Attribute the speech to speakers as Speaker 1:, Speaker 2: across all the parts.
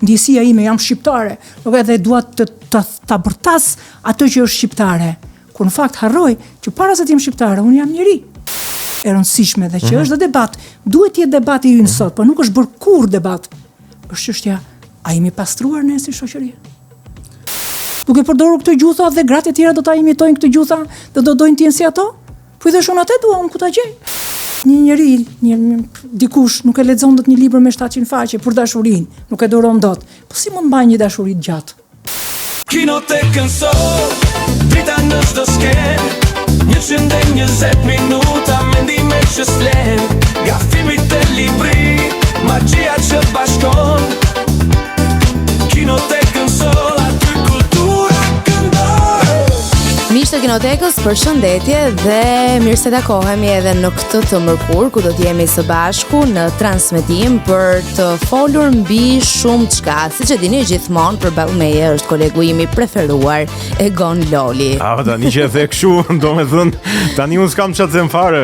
Speaker 1: ndjesia ime jam shqiptare, edhe dua ta bërtas atë që është shqiptare. Kur në fakt harroj që para se të jem shqiptare, unë jam njeri. E rëndësishme dhe që është dhe debat. Duhet të jetë debati ynë sot, por nuk është bërë kur debat. Është çështja, a jemi pastruar ne si shoqëri? Duke përdorur këtë gjutha dhe gratë e tjera do ta imitojnë këtë gjutha dhe do dojnë të jenë si ato? Po i dhe shumë atë dua, unë ku ta gjej? Një njeri, dikush nuk e lexon dot një libër me 700 faqe për dashurinë, nuk e doron dot. Po si mund mbaj një dashuri të gjatë?
Speaker 2: Kinotekën sot, drita në çdo skenë, 120 minuta mendime që s'flen, nga filmit e libri, magjia që bashkon. Kinotekën sot, aty kultura këndon.
Speaker 3: Miq të Kinotekës, përshëndetje dhe mirë se takohemi edhe në këtë të mërkur ku do të jemi së bashku në transmetim për të folur mbi shumë çka. Siç e dini gjithmonë përballë meje është kolegu im i preferuar, Egon Loli.
Speaker 4: Tani që e the kështu, domethënë tani unë s'kam çfarë të them fare,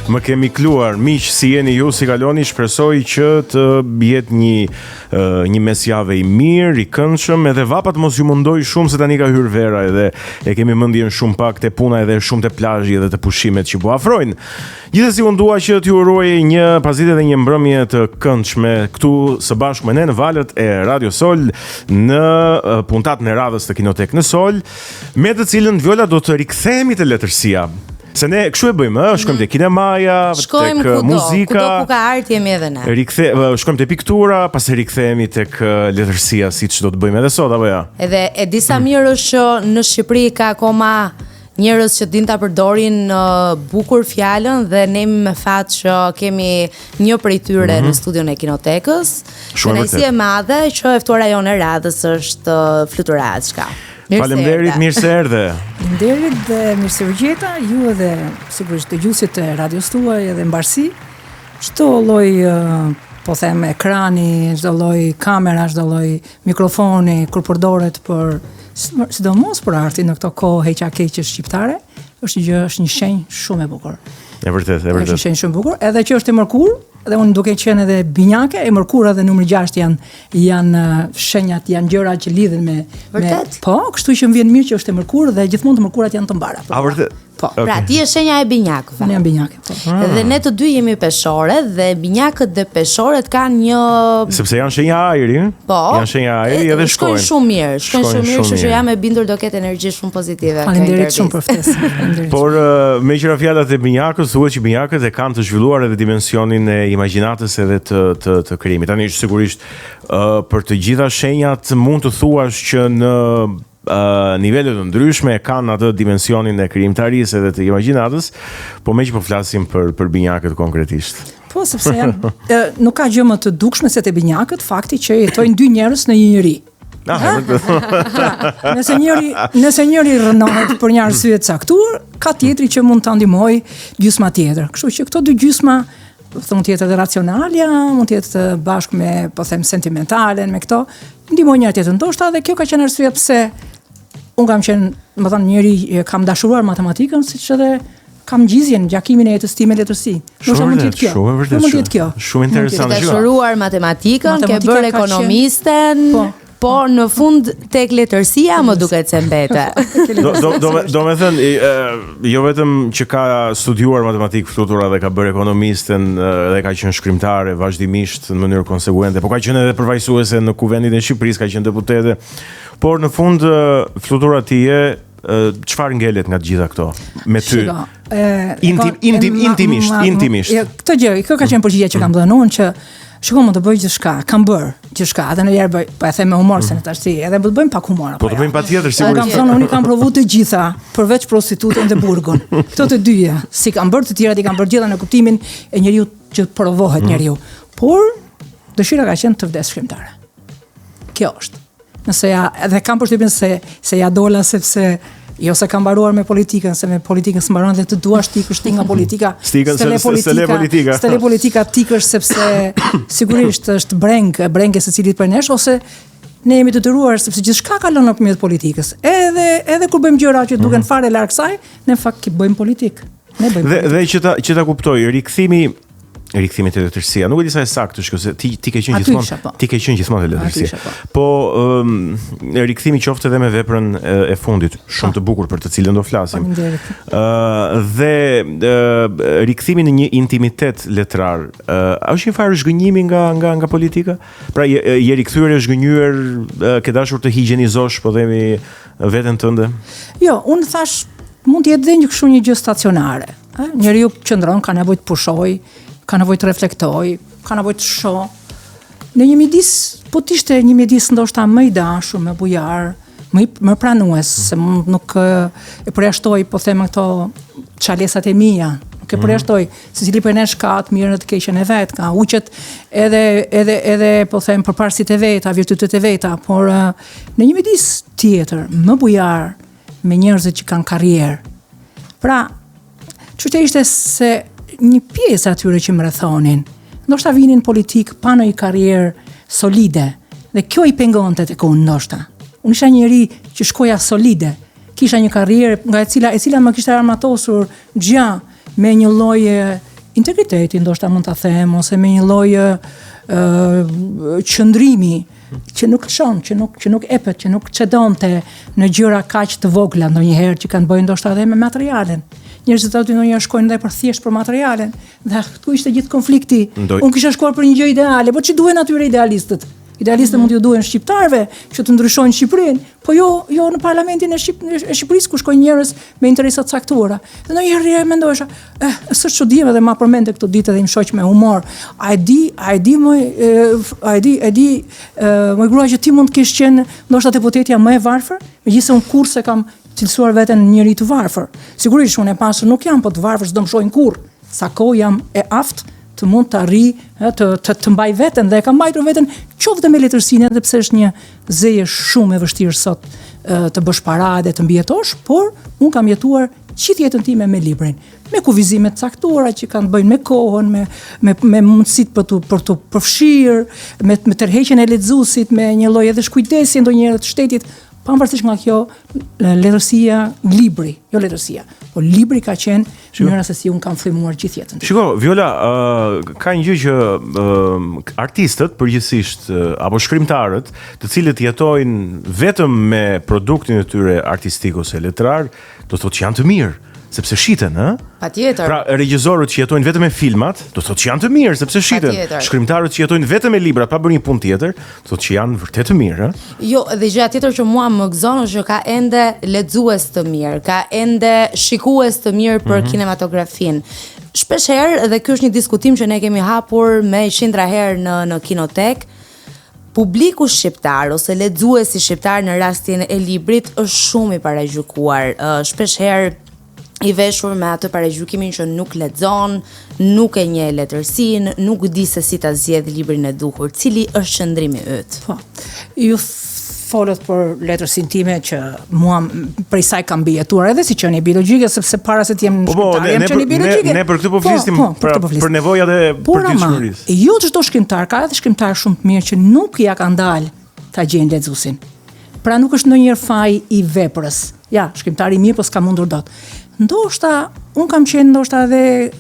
Speaker 4: më kemi kluar. Miq, si jeni ju, si kaloni? Shpresoj që të jetë një mesjavë i mirë, i këndshëm, edhe vapat mos ju mundoj shumë se tani ka hyrë vera edhe e kemi mendjen shumë pak te puna edhe shumë te plazhi edhe te pushimet që po afrojnë. Gjithsesi unë dua që t'ju uroj një pasditë dhe një mbrëmje të këndshme këtu së bashku me ne në valët e Radio Sol në puntatën e radhës të Kinotek në Sol, me të cilën Vjola do të rikthehemi te letërsia. Se ne kështu e bëjmë, shkojmë te kinemaja, tek muzika,
Speaker 3: kudo ku ka art jemi edhe ne.
Speaker 4: Shkojmë te piktura, pastaj rikthehemi tek letërsia, siç do të bëjmë edhe sot apo ja.
Speaker 3: Edhe e di sa mirë është që në Shqipëri ka akoma njerëz që din ta përdorin bukur fjalën dhe ne me fat që kemi një prej tyre në studion e Kinotekës. Kënaqësi e madhe që e ftuara jonë e radhës është Fluturatshka.
Speaker 4: Faleminderit, mirë se erdhe.
Speaker 1: Faleminderit dhe mirë se u gjeta, ju edhe sigurisht dëgjuesit e radios tuaj edhe mbarsi. Çdo lloj po them ekrani, çdo lloj kamera, çdo lloj mikrofoni kur përdoret për sidomos për artin në këto kohë heqakeqe shqiptare, është një shenjë shumë e bukur.
Speaker 4: E vërtet.
Speaker 1: Është një shenjë shumë e bukur, edhe që është e mërkur, dhe unë duke qenë edhe binjake, e mërkura dhe numri 6 janë shenjat, janë gjëra që lidhen me po, kështu që më vjen mirë që është e mërkur dhe gjithmonë të mërkurat janë të mbara.
Speaker 4: A vërtet?
Speaker 3: Po. Okay. Pra ti je shenja e binjakëve.
Speaker 1: Unë jam binjake, po.
Speaker 3: Dhe ne të dy jemi peshore dhe binjakët dhe peshorët kanë një
Speaker 4: sepse janë shenja ajri,
Speaker 3: po,
Speaker 4: janë shenja ajri edhe shkojnë.
Speaker 3: Shkojnë shumë mirë, kështu që jam e bindur do ketë energji shumë pozitive.
Speaker 1: Faleminderit shumë për ftesën.
Speaker 4: Por me qira fjalat e binjakës, thuhet që binjakët e kanë të zhvilluar edhe dimensionin e imagjinatës edhe të krijimit. Tani sigurisht për të gjitha shenjat mund të thuash që në nivele të ndryshme kanë atë dimensionin e krijimtarisë edhe të imagjinatës, po me që po flasim për binjakët konkretisht.
Speaker 1: Po, sepse janë nuk ka gjë më të dukshme se te binjakët fakti që jetojnë dy njerëz në një njeri. Nëse njëri rënohet për një arsye të caktuar, ka tjetri që mund ta ndihmojë gjysma tjetër. Kështu që këto dy gjysma mund të jetë edhe racionalja, mund të jetë bashkë me, po them, sentimentalen, me këto, ndihmojnë njëri tjetrën. Ndoshta edhe kjo ka qenë arsye pse unë kam qenë, më thënë, njëri kam dashuruar matematikën, siç edhe kam gjizjen, gjakimin e jetës time letërsi. Ndoshta mund të jetë kjo. Mund të jetë kjo.
Speaker 4: Shumë interesante.
Speaker 3: Dashuruar matematikën, ke bërë ekonomisten. Po në fund tek letërsia më duket se mbete.
Speaker 4: Do me thënë, jo vetëm që ka studiuar matematikë flutura dhe ka bërë ekonomisten dhe ka qenë shkrimtare vazhdimisht në mënyrë konsekuente, po ka qenë edhe përfaqësuese në Kuvendin e Shqipërisë, ka qenë deputete, por në fund flutura tije çfarë ngelet nga të gjitha këto me ty? Intimisht.
Speaker 1: Këtë gjë, kjo ka qenë përgjigjja që kam dhënë unë që shiko më të bëj gjithçka, kam bërë gjithçka, edhe në herë bëj, po e them me humor se në tash, edhe do të bëjmë pak humor.
Speaker 4: Po të bëjmë patjetër sigurisht.
Speaker 1: Kam thënë unë kam provuar të gjitha, përveç prostitutën dhe burgun. Këto të dyja, si kam bërë të tjerat i kam bërë gjitha në kuptimin e njeriu që provohet njeriu. Por dëshira ka qenë të vdes shkrimtare. Kjo është. Nëse ja edhe kam përshtypjen se ja dola sepse jo se kam mbaruar me politikën, se me politikën s'mbaron dhe të duash tikësh ti nga politika. Stele politika tikësh sepse sigurisht është brengë secilit për nesh, ose ne jemi të detyruar sepse gjithçka kalon nëpërmjet politikës. Edhe kur bëjmë gjëra që duken fare larg saj, ne në fakt bëjmë politikë. Ne bëjmë.
Speaker 4: Dhe që ta kuptoj, rikthimi rikthimit te letërsia. Nuk e di sa e saktë është, se ti ke qenë
Speaker 1: Aty isha, po.
Speaker 4: gjithmonë, ti ke qenë gjithmonë te
Speaker 1: Aty
Speaker 4: letërsia.
Speaker 1: isha, po.
Speaker 4: Po rikthimi qoftë edhe me veprën e fundit, shumë të bukur për të cilën do flasim.
Speaker 1: Faleminderit.
Speaker 4: Dhe rikthimi në një intimitet letrar, është një farë zhgënjimi nga politika? Pra je rikthyer e zhgënjur, ke dashur të higjenizosh, po themi, veten tënde?
Speaker 1: Jo, unë thash mund të jetë dhe një kështu një gjë stacionare. Njeriu qëndron, ka nevojë të pushoj, ka nevojë të reflektoj, ka nevojë të shoh. Në një midis, po t'ishte një midis ndoshta më i dashur, më bujar, më pranues, se nuk e përjashtoj, po them këto çalesat e mia. Nuk e përjashtoj, se cili për nesh ka të mirën dhe të keqen e vet, ka uqet edhe po them përparësitë e veta, virtytet e veta, por në një midis tjetër, më bujar, me njerëzit që kanë karrierë. Pra, çështja ishte se një pjesë atyre që më rrethonin, ndoshta vinin në politikë pa ndonjë karrierë solide, dhe kjo i pengonte tek unë ndoshta. Unë isha njëri që shkoja solide, kisha një karrierë nga e cila më kishte armatosur gjë me një lloj integriteti, ndoshta mund ta them, ose me një lloj qëndrimi që nuk lëshon, që nuk epet, që nuk çedonte në gjëra kaq të vogla ndonjëherë që kanë bëjë ndoshta edhe me materialen. Njerëzit aty ndonjëherë shkojnë edhe për thjesht për materialen. Dhe këtu ishte gjithë konflikti. Unë kisha shkuar për një gjë ideale, po ç'i duhen atyre idealistët? Idealistët mund t'ju duhen shqiptarëve që të ndryshojnë Shqipërinë, po jo në parlamentin e Shqipërisë ku shkojnë njerëz me interesa të caktuara. Dhe ndonjëherë mendojsha, s'është çudi edhe ma përmendë këto ditë dhe im shoq me humor. A e di më grua që ti mund të kesh qenë ndoshta deputetja më e varfër, megjithëse unë kurse kam cilësuar veten njëri të varfër. Sigurisht unë e pasur nuk jam, po të varfër s'do më shohin kurrë. Sa kohë jam e aftë të mund të arri, të mbaj veten, dhe e kam mbajtur veten qoftë me letërsinë, edhe pse është një zeje shumë e vështirë sot të bësh parade, të mbijetosh, por unë kam jetuar gjithë jetën time me librin, me kufizime të caktuara që kanë të bëjnë me kohën, me mundësitë për të përfshirë, me tërheqjen e lexuesit, me një lloj edhe shkujdesje ndonjëherë të shtetit. Pavarësisht nga kjo, letërsia, libri, jo letërsia, po libri ka qenë mënyra se si unë kam frymuar gjithë jetën.
Speaker 4: Shiko, Viola, ka një gjë që artistët përgjithsisht apo shkrimtarët, të cilët jetojnë vetëm me produktin e tyre artistik ose letrar, do thotë që janë të mirë, sepse shiten, ë?
Speaker 3: Patjetër.
Speaker 4: Pra regjisorët që jetojnë vetëm me filmat, do thotë që janë të mirë, sepse shiten.
Speaker 3: Patjetër.
Speaker 4: Shkrimtarët që jetojnë vetëm me libra pa bërë një punë tjetër, do thotë që janë vërtet të mirë, ë?
Speaker 3: Jo, dhe gjëja tjetër që mua më gëzon është që ka ende lexues të mirë, ka ende shikues të mirë për kinematografinë. Shpesh herë, dhe ky është një diskutim që ne kemi hapur me qindra herë në kinotek, publiku shqiptar ose lexuesi shqiptar në rastin e librit është shumë i paragjykuar. Shpesh herë i veshur me atë paragjykimin që nuk lexon, nuk e njeh letërsinë, nuk di se si ta zgjedh librin e duhur, cili është qëndrimi yt.
Speaker 1: Po. Ju folët për letërsinë time që mua prej saj kam mbijetuar edhe si qenie biologjike, sepse para se të jem shkrimtar, jam qenie biologjike.
Speaker 4: Ne për këtë po flisnim, për nevojat e përditshmërisë.
Speaker 1: Jo çdo shkrimtar, ka edhe shkrimtar shumë të mirë që nuk ja kanë dalë ta gjejnë lexuesin. Pra nuk është ndonjëherë faj i veprës. Ja, shkrimtari i mirë, po s'ka mundur dot. Ndoshta, unë kam qenë ndoshta edhe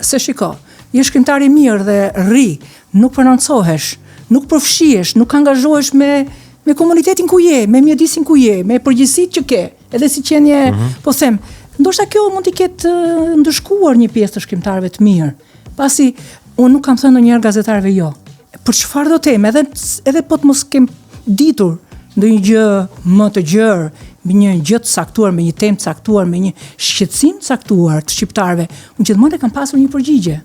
Speaker 1: se shiko, je shkrimtar i mirë dhe rri, nuk prononcohesh, nuk përfshihesh, nuk angazhohesh me komunitetin ku je, me mjedisin ku je, me përgjegjësitë që ke, edhe si qenie, po them, ndoshta kjo mund t'i ketë ndëshkuar një pjesë të shkrimtarëve të mirë. Pasi unë nuk kam thënë ndonjëherë gazetarëve jo. Për çfarë do them, edhe po të mos kem ditur ndonjë gjë më të gjerë, me një gjë të saktuar, me një temë të saktuar, me një shqetësim të saktuar të shqiptarëve, unë gjithmonë kam pasur një përgjigje.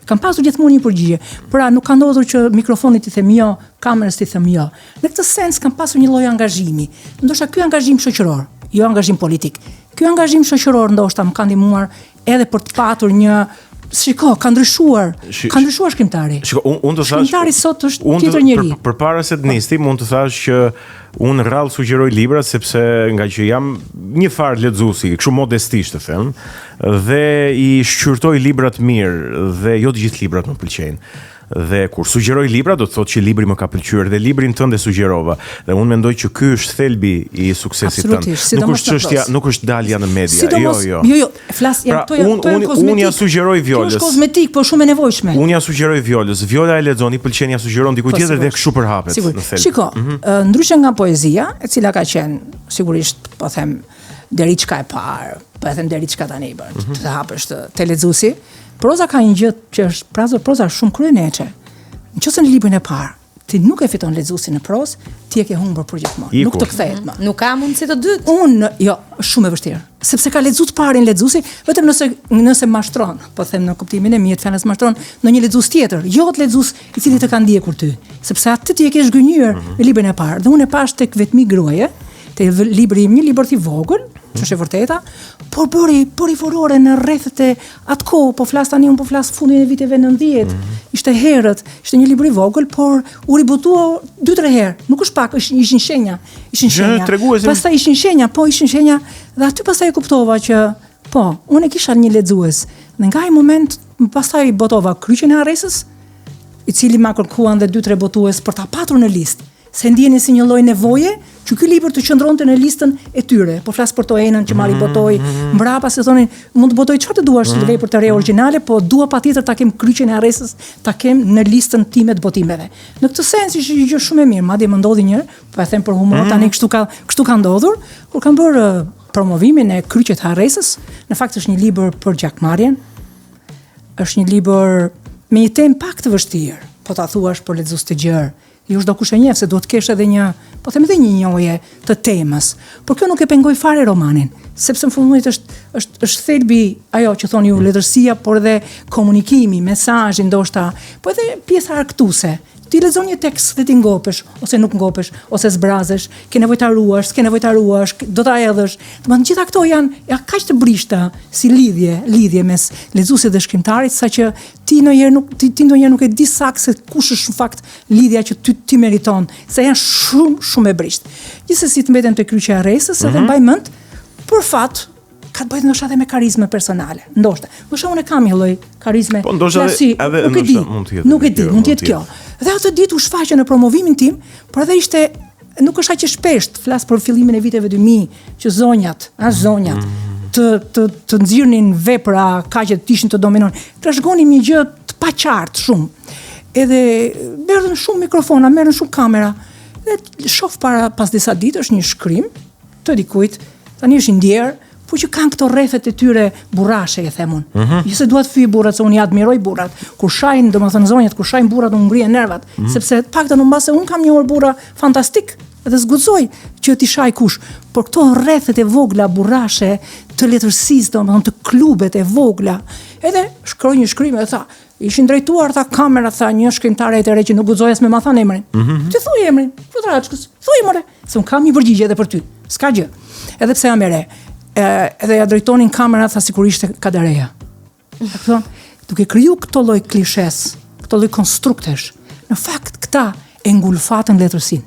Speaker 1: Kam pasur gjithmonë një përgjigje. Pra nuk ka ndodhur që mikrofonit i them jo, kamerës i them jo. Në këtë sens kam pasur një lloj angazhimi. Ndoshta ky angazhim shoqëror, jo angazhim politik. Ky angazhim shoqëror ndoshta më ka ndihmuar edhe për të patur një shiko, ka ndryshuar shkrimtari.
Speaker 4: Shiko, unë të thash,
Speaker 1: shkrimtari sot është tjetër njeri.
Speaker 4: Përpara se të nisni, mund të thash që unë rrallë sugjeroj libra sepse nga që jam një farë lexuesi, kështu modestisht të them, dhe i shqyrtoj libra të mirë dhe jo të gjithë librat më pëlqejnë. Dhe kur sugjeroj libra, do të thotë që libri më ka pëlqyer dhe librin tënd e sugjerova. Dhe unë mendoj që ky është thelbi i suksesit tënd. Nuk është çështja, nuk është dalja në media.
Speaker 1: Jo, flas janë
Speaker 4: unë ja sugjeroj Violës.
Speaker 1: Kjo është kozmetik, por shumë e nevojshme.
Speaker 4: Unë ja sugjeroj Violës. Viola e lexon, i pëlqen, ja sugjeron dikujt tjetër dhe kështu përhapet në thelb.
Speaker 1: Shiko, ndryshe nga poezia, e cila ka qenë sigurisht, po them, deri çka e parë, po e them deri çka tani bën. Të hapësh te lexuesi. Proza ka një gjë që është proza shumë kryeneçe. Nëse në librin e parë ti nuk e fiton lexuesin në prozë, ti e ke humbur për gjithmonë. Nuk të kthehet më.
Speaker 3: Nuk ka mundësi të dytë.
Speaker 1: Jo, është shumë e vështirë. Sepse ka lexuar të parin lexuesi, vetëm nëse mashtron, po them në kuptimin e mirë të fjalës mashtron në një lexues tjetër, jo të lexues i cili të ka ndjekur ty, sepse atë ti e ke zhgënjur në librin e parë. Dhe unë e pash tek vetmi gruaje, te libri im, një libër i vogël, që është e vërteta, por bëri furore në rrethet e atë kohë, po flas tani, unë po flas fundin e viteve 90, ishte herët, ishte një libër i vogël, por u ribotua 2-3 herë, nuk është pak, ishin shenja. Pastaj ishin shenja, dhe aty pastaj e kuptova që, po, unë e kisha një lexues, dhe nga ai moment, pastaj botova Kryqin e Arresës, i cili ma kërkuan dhe 2-3 botues për ta patur në listë, se ndjeni si një lloj nevoje që ky libër të qëndronte në listën e tyre. Po flas për Toenën që marri botoi, mbrapa se thonin, mund të botoj çfarë të duash të vej për të re origjinale, po dua patjetër ta kem Kryqin e Arresës, ta kem në listën time të botimeve. Në këtë sens ishte një gjë shumë e mirë, madje më ndodhi një, po e them për humor, tani kështu ka ndodhur, kur kam bërë promovimin e Kryqit të Arresës, në fakt është një libër për gjakmarrjen. Është një libër me një temë pak të vështirë, po ta thuash për lexues të gjerë. Jo çdo kush e njeh se duhet të kesh edhe një, po them edhe një njohje të temës. Por kjo nuk e pengoi fare romanin, sepse në fundit është thelbi ajo që thoni ju, letërsia, por edhe komunikimi, mesazhi ndoshta, po edhe pjesa argëtuese. Ti lexon një tekst dhe ti ngopesh, ose nuk ngopesh, ose zbrazesh, ke nevojë ta ruash, s'ke nevojë ta ruash, do ta hedhësh. Domethënë gjitha këto janë kaq të brishta si lidhje mes lexuesit dhe shkrimtarit, saqë ti ndonjëherë nuk e di saktë se kush është në fakt lidhja që ti meriton, se janë shumë e brisht. Gjithsesi të mbetem te Kryqi i Arresës, edhe mbaj mend, për fat ka të bëjë ndoshta edhe me karizme personale. Ndoshta unë kam një lloj karizme.
Speaker 4: Po ndoshta edhe
Speaker 1: nuk e di, mund të jetë kjo. Dhe atë ditë u shfaqe në promovimin tim, por edhe ishte nuk është aq e shpeshtë, flas për fillimin e viteve 2000, që zonjat të nxirrnin vepra kaq që të ishin të dominon. Trashëgonin një gjë të paqartë shumë. Edhe merrën shumë mikrofona, merrën shumë kamera. Dhe shoh pas disa ditësh një shkrim të dikujt, tani është i ndjer, po që kanë këto rrethet e tyre burrashe, e them unë. Jo se dua të fyej burrat, se unë ja admiroj burrat. Kur shajnë, domethënë zonjat, kur shajnë burrat, unë ngrihen nervat, sepse paktën mbase unë kam njohur burra fantastik dhe zguxoj që ti shaj kush. Por këto rrethet e vogla burrashe të letërsisë, domethënë të klubet e vogla. Edhe shkroi një shkrim dhe tha, ishin drejtuar ta kamera, tha një shkrimtare e re që nuk guxoj as me ma than emrin. Ti thuaj emrin, Futraçkës, thuaj more, se un kam një përgjigje edhe për ty. S'ka gjë. Edhe pse jam e re. Edhe ja drejtonin kamerat, tha sikur ishte Kadareja. Duke kriju këto lloj klishes, këto lloj konstruktesh, në fakt këta e ngulfatën letërsinë.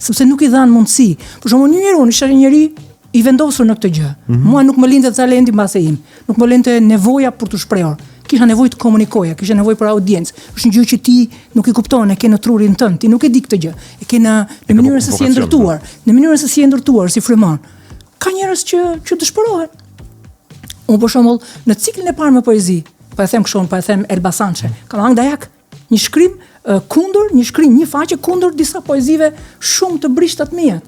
Speaker 1: Sepse nuk i dhanë mundësi. Për shembull, unë isha një njeri i vendosur në këtë gjë. Mua nuk më lindte talenti mbase im, nuk më lindte nevoja për të shprehur. Kisha nevojë të komunikoja, kisha nevojë për audiencë. Është një gjë që ti nuk i kupton, e ke në trurin tënd, ti nuk e di këtë gjë. E ke në mënyrën se si e ndërtuar, si frymon. Ka njerëz që dëshpërohen. Unë për shembull, në ciklin e parë me poezi, po e them kështu, po e them Elbasançe, kam hang dajak një shkrim kundër, një faqe kundër disa poezive shumë të brishta të mia.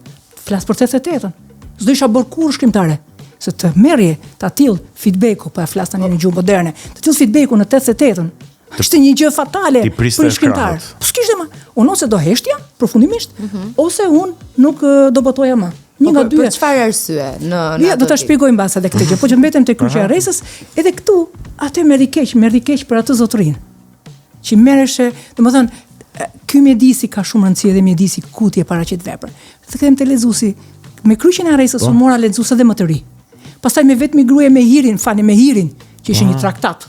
Speaker 1: Flas për 88-ën. S'do isha bërë kur shkrimtare, se të merrje ta till feedbacku, po e flas tani në gjuhë moderne, të till feedbacku në 88-ën. Është një gjë fatale për shkrimtar. Po s'kishte më. Unë ose do heshtja përfundimisht, ose unë nuk do botoja më. Një nga dy.
Speaker 3: Për çfarë arsye?
Speaker 1: Ja, do ta shpjegoj mbas edhe këtë gjë. Po që mbetem te Kryqi i Arresës, edhe këtu atë merri keq për atë zotërin. Që merreshe, domethënë, ky mjedisi ka shumë rëndësi edhe mjedisi ku ti e paraqit veprën. Të them te lexuesi, me Kryqin e Arresës u mora lexues edhe më të ri. Pastaj me vetëm gruaje me Hirin, që ishte një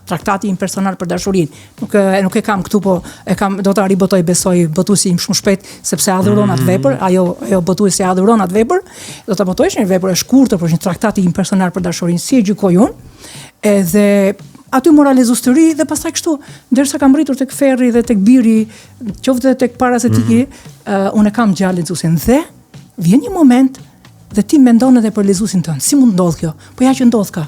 Speaker 1: traktati im personal për dashurinë. Nuk e kam këtu, po e kam, do ta ribotoj, besoj, botuesi im shumë shpejt, sepse adhuron atë vepër, ajo botuesi adhuron atë vepër, do ta botojsh një vepër e shkurtër për një traktati im personal për dashurinë, si e gjykoj unë. Edhe aty moralizues të ri dhe pastaj kështu, ndërsa kam rritur tek Ferri dhe tek Biri, qoftë tek parazetiki, unë kam gjallë lezuesin dhe vjen një moment dhe ti mendon edhe për lezuesin tënd. Si mund ndodh kjo? Po ja që ndodh ka.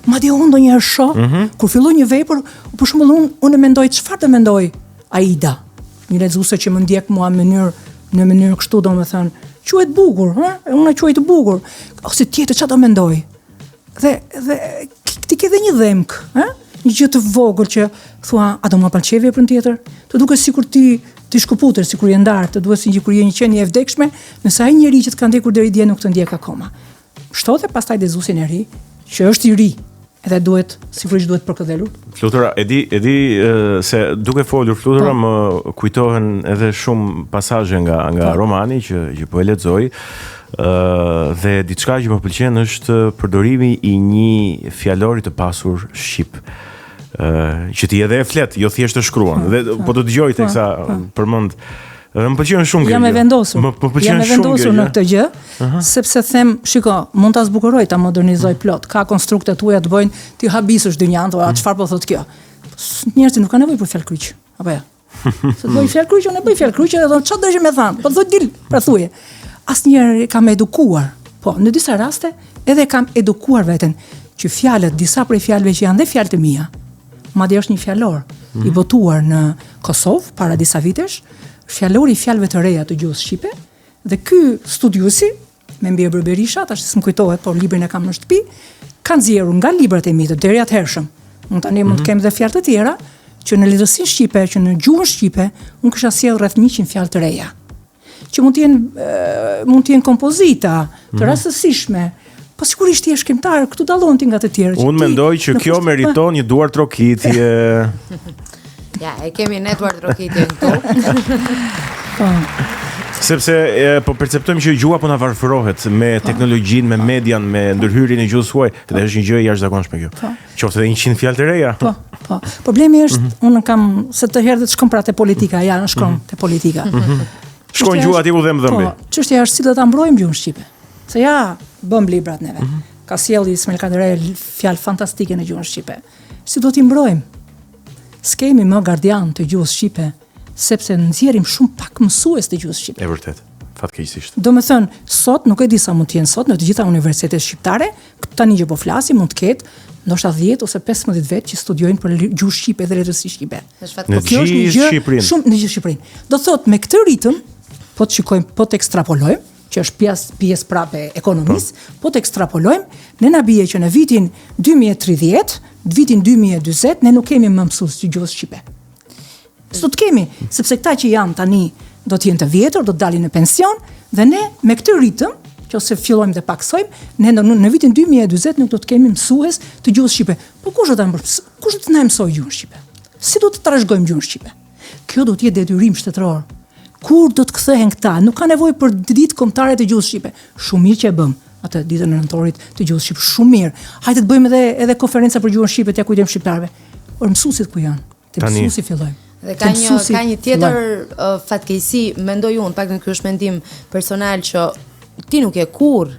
Speaker 1: Madje unë ndonjëherë shoh kur filloi një vepër, për shembull unë mendoj çfarë të mendoj Aida, një lezuese që më ndjek mua në mënyrë kështu, domethënë, quhet bukur, unë e quaj të bukur, ose tjetër çfarë do mendoj. Dhe ti ke dhe një dhemk, një gjë të vogël që thua, a do më pëlqej veprën tjetër? Të duket sikur ti shkëputur, sikur je ndar, të duhet sikur je një qenie e vdekshme, nëse ai njeri që të ka ndjekur deri dje nuk të ndjek akoma. Shtohet pastaj lezuesin e ri, që është i ri, edhe duhet, sigurisht duhet përkëdhelur.
Speaker 4: Flutura, e di se duke folur Flutura më kujtohen edhe shumë pasazhe nga romani që po e lexoj, dhe diçka që më pëlqen është përdorimi i një fjalori të pasur shqip. Që ti edhe e flet, jo thjesht të shkruan. Dhe po të dëgjoj teksa përmend. Dhe më pëlqen shumë kjo.
Speaker 1: Jam e vendosur. Jam e vendosur në këtë gjë, sepse them, shiko, mund ta zbukuroj, ta modernizoj plot. Ka konstrukte tuaja të bëjnë ti habisësh dynjan, thua, çfarë po thot kjo? Njerëzit nuk kanë nevojë për fjalë kryq. Apo ja. Se të bëj fjalë kryq, unë bëj fjalë kryq dhe thon çfarë dëshë më than. Po thot dil, pra thuje. Asnjëherë kam edukuar. Po, në disa raste edhe kam edukuar veten që fjalët, disa prej fjalëve që janë dhe fjalë të mia. Madje është një fjalor i votuar në Kosovë para disa vitesh, fjalori i fjalëve të reja të gjuhës shqipe, dhe ky studiuesi me Mbierber Berisha, tash s'm kujtohet, por librin e kam në shtëpi, kanë nxjerrur nga librat e mi të deri atëhershëm. Tani mund të kem edhe fjalë të tjera që në letërsinë shqipe, që në gjuhën shqipe, unë kisha sjell rreth 100 fjalë të reja. Që mund të jenë kompozita të rastësishme. Po sigurisht ti je shkrimtar, këtu dallon ti nga të tjerë.
Speaker 4: Unë mendoj që kjo meriton një duar trokitje.
Speaker 3: Ja, e kemi ne duar trokitje këtu.
Speaker 4: Sepse po perceptojmë që gjuha po na varfërohet me teknologjinë, me median, me ndërhyrjen e gjuhës huaj, dhe është një gjë e jashtëzakonshme kjo. Qoftë edhe 100 fjalë të reja.
Speaker 1: Po. Problemi është, unë kam se të herë të shkon pra te politika, ja, në shkon te politika.
Speaker 4: Shkon gjuha aty ku dhem dhëmbi.
Speaker 1: Po, çështja është si do ta mbrojmë gjuhën shqipe. Se ja, bëm librat neve. Ka sjellë Ismail Kadrej fjalë fantastike në gjuhën shqipe. Si do t'i mbrojmë? S'kemi më gardian të gjuhës shqipe, sepse nxjerrim shumë pak mësues të gjuhës shqipe.
Speaker 4: E vërtet, fatkeqësisht.
Speaker 1: Domethënë, sot nuk e di sa mund të jenë sot në të gjitha universitetet shqiptare, tani që po flasim mund të ketë ndoshta 10 ose 15 vjet që studiojnë për gjuhë shqipe dhe letërsi shqipe.
Speaker 4: Në gjithë Shqipërinë.
Speaker 1: Shumë në gjithë Shqipërinë. Do thotë me këtë ritëm, po të shikojmë, po të ekstrapolojmë, që është pjesë prapë e ekonomisë, po të ekstrapolojmë, ne na bie që në vitin 2030, në vitin 2040 ne nuk kemi më mësues të gjuhës shqipe. Sot kemi, sepse këta që janë tani do të jenë të vjetër, do të dalin në pension, dhe ne me këtë ritëm, që ose fillojmë dhe paksojmë, ne në vitin 2040 nuk do të kemi mësues të gjuhës shqipe. Po kush do të na mësojë gjuhën shqipe? Si do të trashëgojmë gjuhën shqipe? Kjo do të jetë detyrim shtetëror. Kur do të kthehen këta? Nuk ka nevojë për ditë kombëtare të gjuhës shqipe. Shumë mirë që e bëm atë ditën e nëntorit të gjuhës shqipe. Shumë mirë. Hajde të bëjmë edhe konferenca për gjuhën shqipe, t'ia kujtojmë shqiptarëve. Por mësuesit ku janë? Te mësuesi fillojmë.
Speaker 3: Dhe ka një tjetër fatkeqësi, mendoj unë, pak në ky është mendim personal, që ti nuk e kur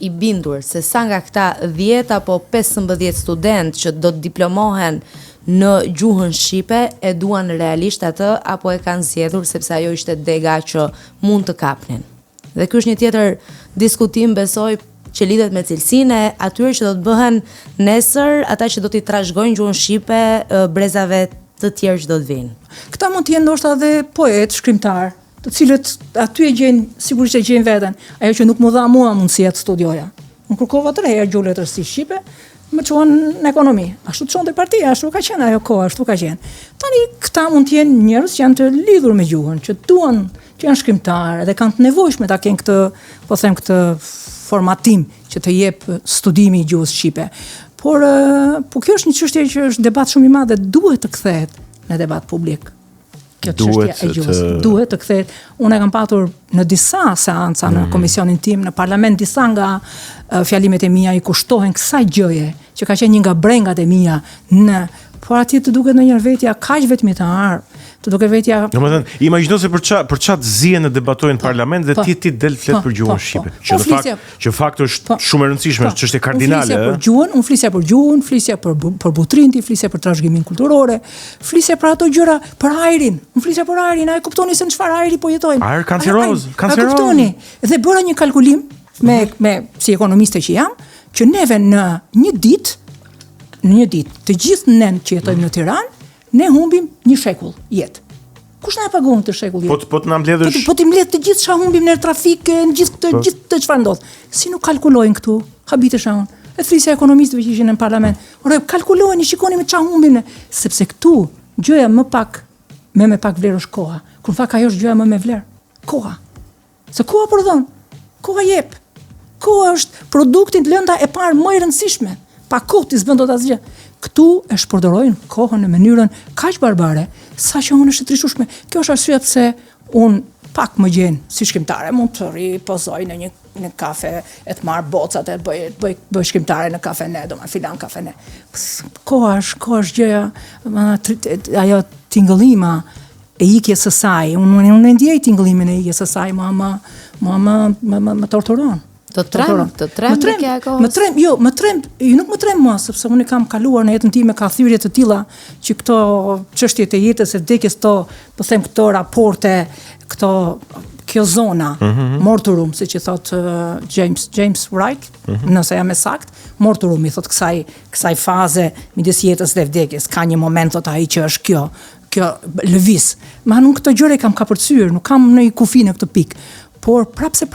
Speaker 3: i bindur se sa nga këta 10 apo 15 student që do të diplomohen në gjuhën shqipe e duan realisht atë apo e kanë zgjedhur sepse ajo ishte dega që mund të kapnin. Dhe ky është një tjetër diskutim, besoj, që lidhet me cilësinë e atyre që do të bëhen nesër, ata që do t'i trashëgojnë gjuhën shqipe brezave të tjerë që do të vinë. Këta
Speaker 1: mund të jenë ndoshta edhe poet, shkrimtar, të cilët aty e gjejnë, sigurisht e gjejnë veten, ajo që nuk më dha mua mundësia të studioja. Unë kërkova të reja gjuhë letërsi shqipe, më çon në ekonomi. Ashtu çonte partia, ashtu ka qenë ajo kohë, ashtu ka qenë. Tani këta mund të jenë njerëz që janë të lidhur me gjuhën, që duan, që janë shkrimtarë dhe kanë të nevojshme ta kenë këtë, po them këtë formatim që të jep studimi i gjuhës shqipe. Por kjo është një çështje që është debat shumë i madh dhe duhet të kthehet në debat publik. Kjo çështje e gjuhës duhet të kthehet. Unë e kam patur në disa seanca në komisionin tim, në parlament, disa nga fjalimet e mia i kushtohen kësaj gjëje, që ka qenë një nga brengat e mia por atje të duket ndonjëherë vetja kaq vetmitar, të duke vetja.
Speaker 4: Domethënë, imagjino se për çat zihen e debatojnë në parlament dhe ti del flet për gjuhën shqipe. Që fakt është shumë e rëndësishme, është çështje kardinale.
Speaker 1: Unë flisja për gjuhën, flisja për butrinti, flisja për trashëgiminë kulturore, flisja për ato gjëra, për ajrin. Unë flisja për ajrin, a e kuptoni se në çfarë ajri po jetojmë?
Speaker 4: Ajër kanceroz.
Speaker 1: A kuptoni? Dhe bëra një kalkulim me si ekonomiste që jam, që neve në një ditë, të gjithë ne që jetojmë në Tiranë, ne humbim një shekull jetë. Kush na e pagon këtë shekull jetë?
Speaker 4: Po të na mbledhësh.
Speaker 1: Po të mbledh të gjithë çfarë humbim në trafik, në gjithë çfarë ndodh. Si nuk kalkulojnë këtu? Habitesha unë. E flisja ekonomistëve që ishin në parlament. Ore, kalkulojnë, shikoni me çfarë humbim ne, sepse këtu gjëja më pak vlerë është koha. Kur fak ajo është gjëja më me vlerë. Koha. Se koha prodhon. Koha jep. Koha është produktin lënda e parë më e rëndësishme. Pa kohë ti s'bën dot asgjë. Këtu e shpërdorojnë kohën në mënyrën kaq barbare, sa që unë është e trishueshme. Kjo është arsyeja pse unë pak më gjen si shkrimtare, mund të pozoj në një kafe, e të marr bocat e bëj shkrimtare në kafene, filan kafene. Koha është gjëja, ajo tingëllima e ikjes së saj. Unë e ndjej tingëllimin e ikjes së saj, më torturon.
Speaker 3: Të trem kja kohës?
Speaker 1: Më trem, nuk më trem më, sepse unë kam kaluar në jetën time ka thyrje të tilla që këto çështjet e jetës e vdekjes po them këto raporte, kjo zona, morturum, siç i thot James Wright, nëse jam e sakt, morturum i thot kësaj faze midis jetës dhe vdekjes, ka një moment thot ai që është kjo lëviz. Ma nuk këto gjëra kam kapërcyer, nuk kam në kufi në këtë pikë, por prapse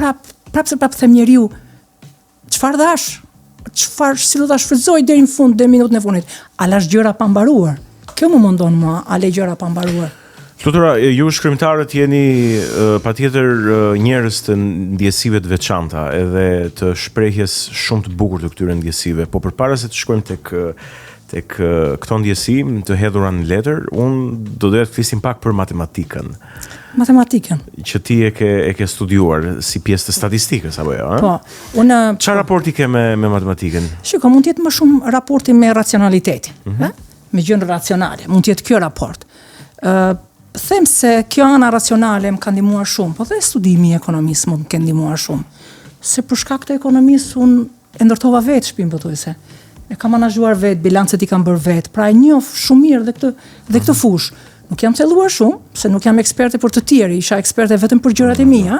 Speaker 1: them njeriu, çfarë dash? Si do ta shfrytëzoj deri në fund, deri minutën e fundit? A lash gjëra pa mbaruar? Kjo më mundon mua, a le gjëra pa mbaruar?
Speaker 4: Flutura, ju shkrimtarët jeni patjetër njerëz të ndjesive të veçanta edhe të shprehjes shumë të bukur të këtyre ndjesive, po përpara se të shkojmë tek këto ndjesi të hedhura në letër, unë do doja të flisim pak për matematikën.
Speaker 1: Matematikën.
Speaker 4: Që ti e ke studiuar si pjesë të statistikës apo jo, ëh?
Speaker 1: Po, unë
Speaker 4: çfarë raporti ke me matematikën?
Speaker 1: Shiko, mund të jetë më shumë raporti me racionalitetin, me gjën racionale. Mund të jetë kjo raport. Them se kjo ana racionale më ka ndihmuar shumë, po dhe studimi i ekonomisë më ka ndihmuar shumë. Se për shkak të ekonomisë unë e ndërtova vetë shtëpinë botuese. E kam menaxhuar vetë, bilancet i kam bërë vetë. Pra e njoh shumë mirë dhe këtë fushë. Nuk jam thelluar shumë, se nuk jam eksperte për të tjerë, isha eksperte vetëm për gjërat e mia,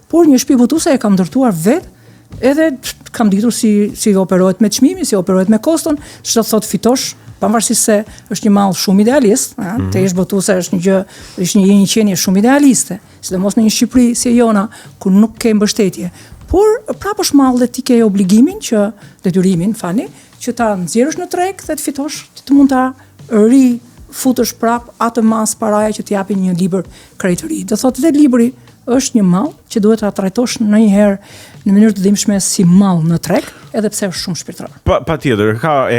Speaker 1: por një shtëpi botuese e kam ndërtuar vetë, edhe kam ditur si operohet me çmimin, si operohet me koston, çdo thot fitosh, pavarësisht se është një mall shumë idealist, te ish botuese është një qenie shumë idealiste, sidomos në një Shqipëri si e jona, ku nuk ke mbështetje. Por prapë është mall dhe ti ke obligimin detyrimin, që ta nxjerrësh në treg dhe të fitosh, të mund ta futësh prap atë mas paraja që t'japin një libër krejtëri. Do thotë dhe libri është një mall që duhet ta trajtosh ndonjëherë në mënyrë të dhimbshme si mall në treg, edhe pse është shumë shpirtëror.
Speaker 4: Patjetër,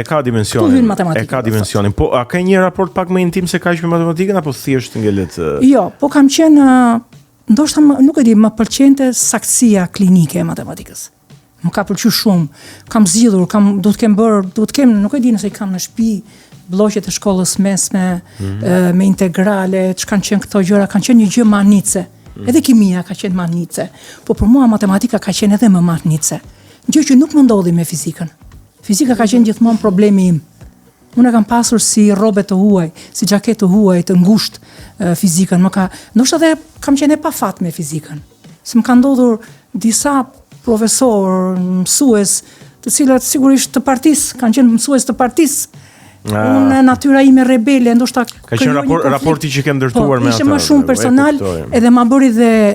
Speaker 4: ka dimensionin. Ka dimensionin. Po a ka një raport pak më intim se kaq me matematikën apo thjesht ngelet? Jo,
Speaker 1: po kam qenë ndoshta nuk e di, më pëlqente saktësia klinike e matematikës. Më ka pëlqyer shumë. Kam zgjidhur, duhet të kem, nuk e di nëse i kam në shtëpi blloqet e shkollës mesme, me integrale, ç'kanë qenë këto gjëra, kanë qenë një gjë manice. Edhe kimia ka qenë manice, po për mua matematika ka qenë edhe më manice. Gjë që nuk më ndodhi me fizikën. Fizika ka qenë gjithmonë problemi im. Unë e kam pasur si rrobe të huaj, si xhaketë të huaj, të ngushtë fizikën. Ndoshta edhe kam qenë pa fat me fizikën. Se më kanë ndodhur disa profesor, mësues, të cilët sigurisht të partisë, kanë qenë mësues të partisë. Unë natyra ime rebele, ndoshta
Speaker 4: ka qenë raporti që ke ndërtuar me atë.
Speaker 1: Ishte më shumë personal, edhe ma bëri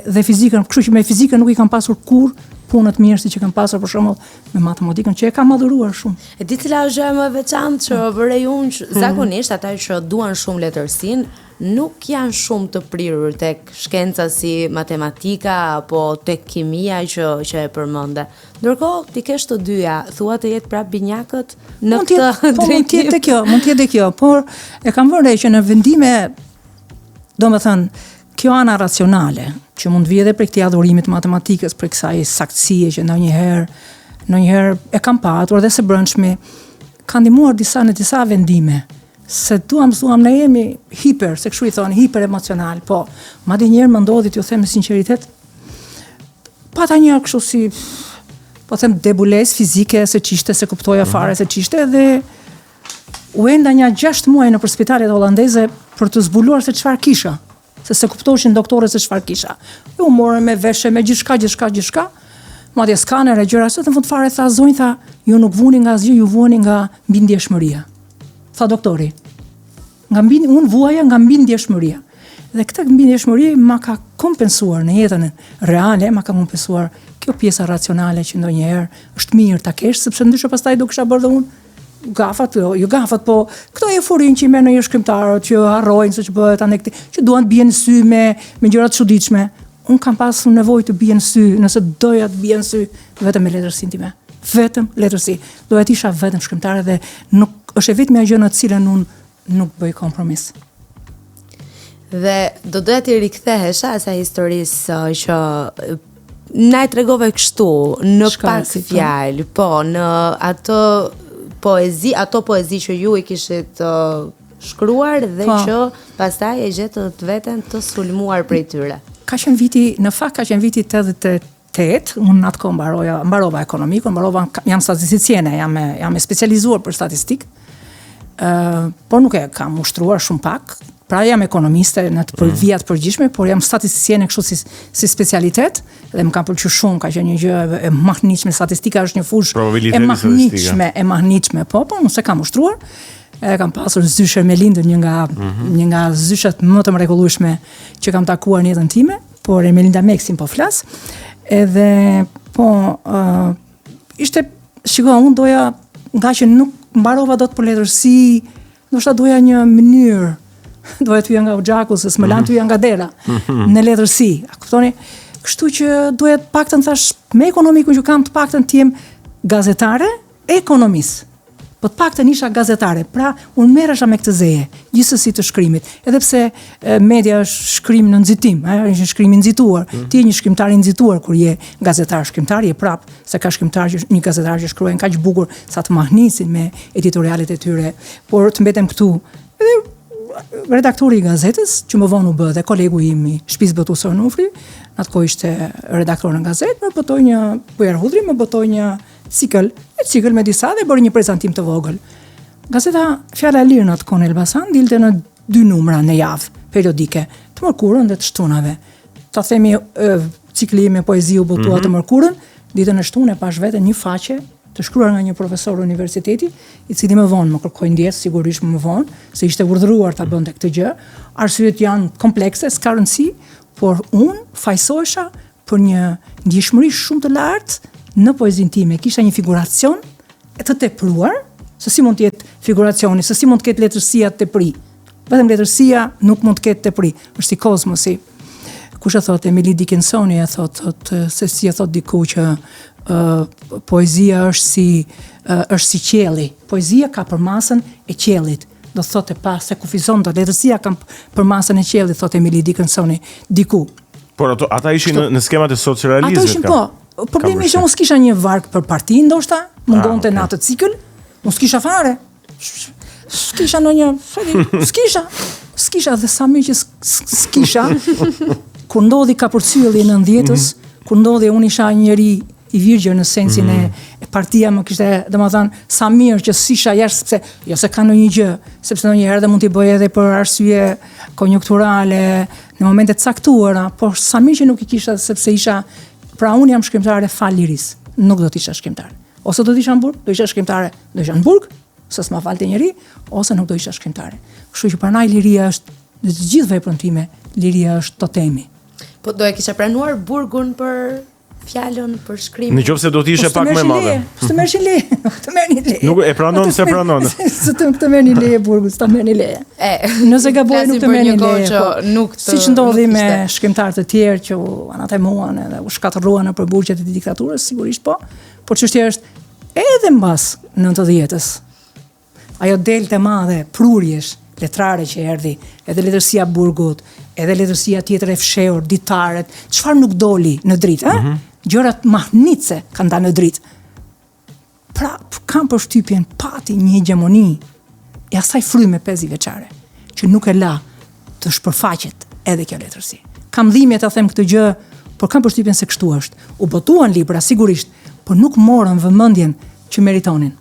Speaker 1: dhe fizikën, kështu që me fizikën nuk i kam pasur kur punët mirë si që kam pasur për shembull me matematikën, që e kam madhuruar shumë.
Speaker 3: E di cila është më veçantë që bërej unë që zakonisht ata që duan shumë letërsinë nuk janë shumë të prirur tek shkenca si matematika apo tek kimia që e përmende. Ndërkohë ti kesh të dyja, thua të jetë prap binjakët në këtë drejtim.
Speaker 1: Mund të jetë kjo, por e kam vënë re që në vendime, domethënë, kjo ana racionale, që mund vijë edhe për këtij adhurimit matematikës, për kësaj saktësie që ndonjëherë e kam patur dhe së brendshmi, ka ndihmuar në disa vendime, se mësuam ne jemi hiper, se kështu I thonë, hiper emocional, po, madje njerë më ndodhi t'ju them me sinqeritet, pata një kështu si, po them debules fizike se çishte, se kuptoja fare se çishte dhe u enda një 6 muaj në për spitalet holandeze për të zbuluar se çfarë kisha, se kuptoshin doktorët se çfarë kisha. E u morën me veshe, me gjithçka, madje skaner e gjëra, se në fund fare tha zonjë, tha, ju nuk vuni nga asgjë, ju vuani nga mbindjeshmëria. Tha doktori. Unë vuaja nga mbindjeshmëria. Dhe këtë mbindjeshmëri ma ka kompensuar në jetën reale, ma ka kompensuar kjo pjesa racionale që ndonjëherë është mirë ta kesh, sepse ndryshe pastaj do kisha bërë dhe unë gafat, jo gafat, po këto euforin që I merr në shkrimtarët që harrojnë se që bëhet anekti, që duan të bien në sy me gjëra të çuditshme. Unë kam pasur nevojë të bien në sy, nëse doja të bien në sy vetëm me letërsinë time. Vetëm letërsi. Doja të isha vetëm shkrimtare dhe nuk është e vetmja gjë në të cilën unë nuk bëj kompromis.
Speaker 3: Dhe do doja të rikthehesha asaj historisë që na e tregove kështu në pak fjalë, po në ato poezi që ju I kishit shkruar dhe që pastaj e gjetët veten të sulmuar prej tyre.
Speaker 1: Ka qenë viti 88, unë atë kohë mbarova ekonomikun, jam statisticiene, jam e specializuar për statistikë, por nuk e kam ushtruar shumë pak. Pra jam ekonomiste në të vijat përgjithshme, por jam statisticiene kështu si specialitet dhe më ka pëlqyer shumë, ka qenë një gjë e mahnitshme, statistika është një fushë e mahnitshme, po, unë se kam ushtruar. E kam pasur zyshe me lindën një nga zyshet më të mrekullueshme që kam takuar në jetën time, por Ermelinda Meksin po flas. Edhe po ishte, unë doja, nga që nuk mbarova dot për letërsi, ndoshta doja një mënyrë, doja të hyja nga Xhaku, se s'më lan të hyja nga dera në letërsi. A kuptoni? Kështu që doja të paktën thash me ekonomikun që kam të paktën të jem gazetare, ekonomis. Po të paktën isha gazetare, pra unë merresha me këtë zeje, gjithsesi të shkrimit. Edhe pse media është shkrim në nxitim, është shkrim I nxituar. Ti je një shkrimtar I nxituar kur je gazetar, shkrimtari je prap, se ka një gazetar që shkruajnë kaq bukur sa të mahnisin me editorialet e tyre, por të mbetem këtu. Edhe redaktori I gazetës, që më vonë u bë dhe kolegu im I shtëpisë Botusor Nufri, atë kohë ishte redaktor në gazetë, më botoi një Bujar Hudri, më botoi një cikël me disa dhe bërë një prezantim të vogël. Gazeta Fjala e Lirë në atë kohë në Elbasan dilte në 2 numra në javë, periodike, të mërkurën dhe të shtunave. Ta themi cikli me poezi u botua të mërkurën, ditën e shtunë e pash veten një faqe të shkruar nga një profesor universiteti, I cili më vonë më kërkoi ndjes, sigurisht më vonë, se ishte urdhëruar ta bënte këtë gjë. Arsyet janë komplekse, s'ka rëndësi, por unë fajsohesha për një ndjeshmëri shumë të lartë në poezinë time. Kisha një figuracion të tepruar, se si mund të jetë figuracioni, se si mund të ketë letërsia të tepri. Vetëm letërsia nuk mund të ketë tepri, është si kozmosi. Kush e thot, Emily Dickinsoni e thot, se si e thot diku që poezia është si qielli. Poezia ka përmasën e qiellit. Do thotë pas se kufizon të letërsia ka përmasën e qiellit, thot Emily Dickinsoni diku.
Speaker 4: Por ata ishin në skemat e socializmit.
Speaker 1: Ato ishin po. Problemi është që unë s'kisha një varg për parti, ndoshta, mungonte në atë cikël, unë s'kisha fare. S'kisha në një, s'kisha dhe sa mirë që s'kisha, kur ndodhi kapërcyelli në 90-s, kur ndodhi unë isha njëri I virgjër në sensin e partia më kishte, domethënë, sa mirë që s'isha jashtë, sepse jo se ka ndonjë gjë, sepse ndonjëherë dhe mund t'i bëj edhe për arsye konjunkturale, në momente të caktuara, por sa mirë që nuk I kisha, sepse isha, pra unë jam shkrimtare fal liris, nuk do t'isha shkrimtare. Ose do t'isha në Burg, do isha shkrimtare, do isha në Burg, se s'ma falte njëri, ose nuk do isha shkrimtare. Kështu që pranaj liria është, në të gjithë veprën time, liria është totemi.
Speaker 3: Po do e kisha pranuar Burgun për fjalën, për shkrimin?
Speaker 4: Në qoftë se do t'ishe pak më madhe.
Speaker 1: Të merrni leje, të merrni leje.
Speaker 4: Nuk e pranon se pranon.
Speaker 1: Të merrni leje Burgut, të merrni leje. Nëse gaboj nuk të merrni leje. Siç ndodhi me shkrimtarë të tjerë që u anatemuan edhe u shkatërruan nëpër burgjet e diktaturës, sigurisht po. Por çështja është edhe mbas 90-s. Ajo delte madhe, prurjesh, letrare që erdhi, edhe letërsia Burgut, edhe letërsia tjetër e fshehur, ditaret, çfarë nuk doli në dritë, gjërat mahnitse kanë dalë në dritë. Pra, kam përshtypjen pati një hegemoni e asaj fryme 50 vjeçare, që nuk e la të shpërfaqet edhe kjo letërsi. Kam dhimbje ta them këtë gjë, por kam përshtypjen se kështu është. U botuan libra sigurisht, por nuk morën vëmendjen që meritonin.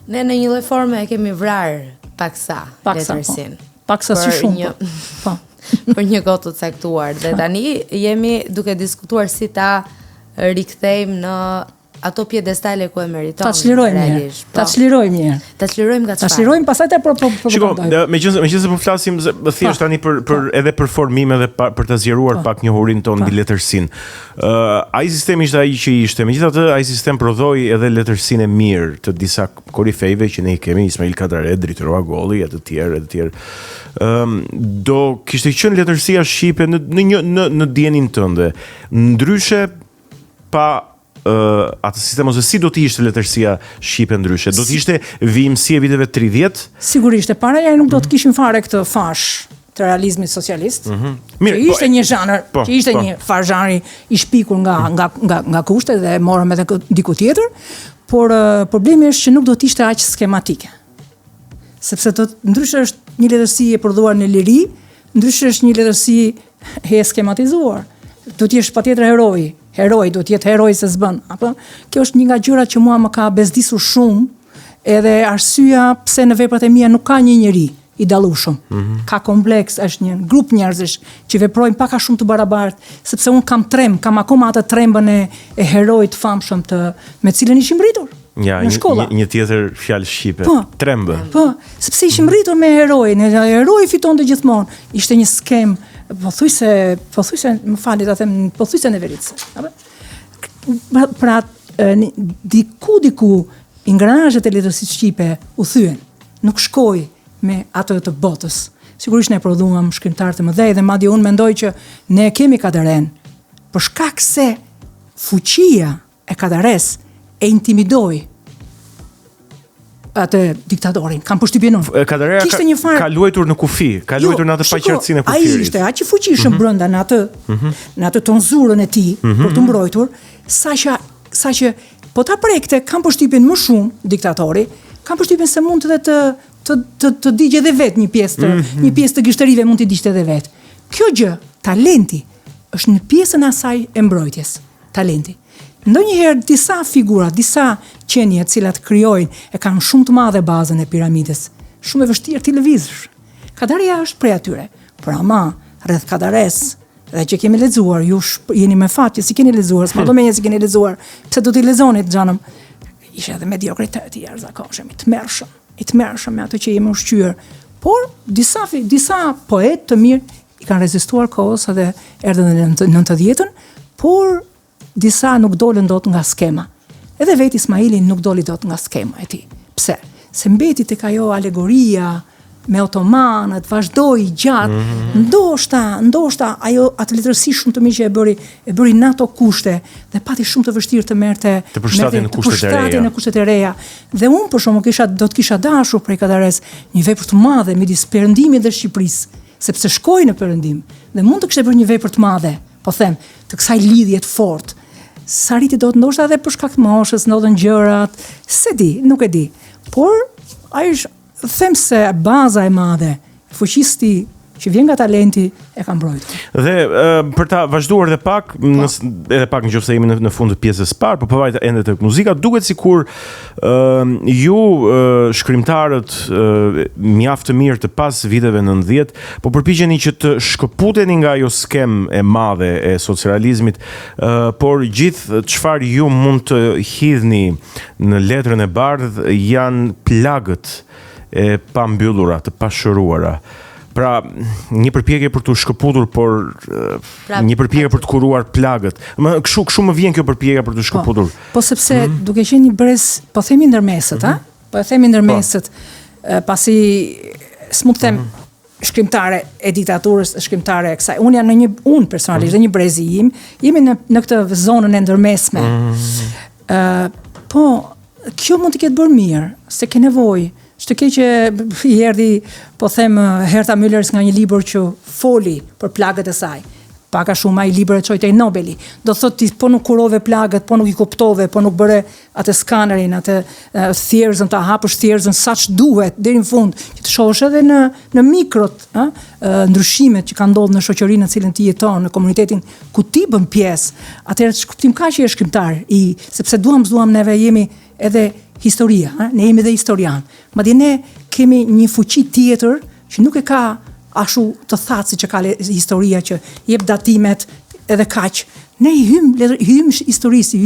Speaker 3: Ne në një lloj forme e kemi vrarë paksa letërsin.
Speaker 1: Paksa si shumë. Po.
Speaker 3: Për një kohë të caktuar dhe tani jemi duke diskutuar si ta rikthejmë në ato piedestale ku e meriton.
Speaker 1: Ta çlirojmë mirë. Ta çlirojmë mirë.
Speaker 3: Ta çlirojmë nga çfarë?
Speaker 1: Ta çlirojmë pastaj ta
Speaker 4: Shiko, meqense po flasim thjesht tani për edhe për formime dhe për ta zgjeruar pak njohurinë tonë mbi letërsinë. Ai sistemi ishte ai që ishte. Megjithatë, ai sistem prodhoi edhe letërsinë e mirë të disa korifejve që ne i kemi, Ismail Kadare, Dritë Roagolli e të tjerë. Do kishte qenë letërsia shqipe në dienin tënde. Ndryshe pa atë sistem ose si do të ishte letërsia shqipe ndryshe? Do të ishte vijimësi e viteve 30?
Speaker 1: Sigurisht, e paraja nuk do të kishim fare këtë fash të realizmit socialist. Mirë, që ishte një zhanër, që ishte një far zhanri i shpikur nga kushtet dhe morëm edhe diku tjetër, por problemi është që nuk do të ishte aq skematike. Sepse ndryshe është një letërsi e prodhuar në liri, ndryshe është një letërsi e skematizuar. Do të jesh patjetër heroi, do të jetë heroi se s'bën. Apo kjo është një nga gjërat që mua më ka bezdisur shumë, edhe arsyeja pse në veprat e mia nuk ka një njeri i dallueshëm. Ka kompleks, është një grup njerëzish që veprojnë pak a shumë të barabartë, sepse un kam akoma atë trembën e heroit të famshëm me të cilën ishim rritur.
Speaker 4: Ja,
Speaker 1: në shkolla.
Speaker 4: Një tjetër fjalë shqipe. Trembë.
Speaker 1: Po, sepse ishim rritur me heroin, heroi fitonte gjithmonë. Ishte një skem pothuajse më falni ta them, pothuajse në veritësi. Pra diku ingranazhet e letërsisë shqipe u thyen. Nuk shkoi me atë të botës. Sigurisht ne prodhuam shkrimtarë të mëdhej dhe madje unë mendoj që ne kemi Kadaren për shkak se fuqia e Kadares e intimidoi atë diktatorin. Kam përshtypjen unë.
Speaker 4: Kadarea ka luajtur në kufi, ka luajtur në atë paqartësinë e kufirit. Ai
Speaker 1: ishte aq i fuqishëm brenda në atë tonzurën e tij për të mbrojtur, saqë po ta prekte, kam përshtypjen më shumë diktatori, kam përshtypjen se mund të digje edhe vet një pjesë të gishterive mund t'i digjte edhe vet. Kjo gjë, talenti, është në pjesën e asaj e mbrojtjes. Talenti. Ndonjëherë disa figura, disa qenie të cilat krijojnë e kanë shumë të madhe bazën e piramides. Shumë e vështirë ti lëvizësh. Kadaria është prej atyre. Por ama rreth Kadares, dhe që kemi lexuar, ju jeni me fat që si keni lexuar, s'ma do menje si keni lexuar, pse do t'i lexonit xhanëm. Ishte edhe mediokritet i jashtëzakonshëm, i tmerrshëm me ato që jemi ushqyer. Por disa poetë të mirë i kanë rezistuar kohës edhe erdhën në 90-ën, por disa nuk dolën dot nga skema. Edhe vetë Ismaili nuk doli dot nga skema e tij. Pse? Se mbeti tek ajo alegoria me otomanët, vazhdoi gjatë. Ndoshta ajo atë letërsi shumë të mirë që e bëri në ato kushte dhe pati shumë të vështirë të merrte
Speaker 4: të përshtaten në
Speaker 1: kushtet e reja. Dhe unë për shkakun do të kisha dashur prej Kadares një vepër të madhe midis Perëndimit dhe Shqipërisë, sepse shkoi në Perëndim dhe mund të kishte bërë një vepër të madhe, po them, të kësaj lidhje të fortë. Sa rriti do të ndoshta edhe për shkak të moshës, ndodhen gjërat, nuk e di. Por ai është them se baza e madhe, fuqisë ti që vjen nga talenti e ka mbrojtur.
Speaker 4: Dhe për ta vazhduar edhe pak, nëse jemi në fund të pjesës së parë, por po vajta ende tek muzika, duket sikur ju shkrimtarët mjaft të mirë të pas viteve 90, po përpiqeni që të shkëputeni nga ajo skem e madhe e socializmit, por gjithë çfarë ju mund të hidhni në letrën e bardhë janë plagët e pambyllura, të pashëruara. Pra, një përpjekje për të shkëputur, por një përpjekje për të kuruar plagët. Kështu më vjen kjo përpjekje për të shkëputur.
Speaker 1: Po sepse duke qenë një brez, po themi ndërmesët, Po e themi ndërmesët, pasi s'mund të them shkrimtare e diktaturës, shkrimtare e kësaj. Unë personalisht dhe një brezi jemi në këtë zonën e ndërmesme. Po, kjo mund të ketë bërë mirë, se ke nevojë. Shtë ke që i erdhi, po them, Herta Müllers nga një libër që foli për plagët e saj. pak a shumë ai libër e çoi te Nobeli. Do thotë ti po nuk kurove plagët, po nuk i kuptove, po nuk bëre atë skanerin, atë thjerëzën, ta hapësh thjerëzën saç duhet deri në fund, që të shohësh edhe në mikrot, ndryshimet që kanë ndodhur në shoqërinë në cilën ti jeton, në komunitetin ku ti bën pjesë. Atëherë ç'kuptim ka që je shkrimtar, sepse duam neve jemi edhe historia, ne jemi dhe historian. Madje ne kemi një fuqi tjetër që nuk e ka ashtu të thatë si që ka historia që jep datimet edhe kaq. Ne hym historisë,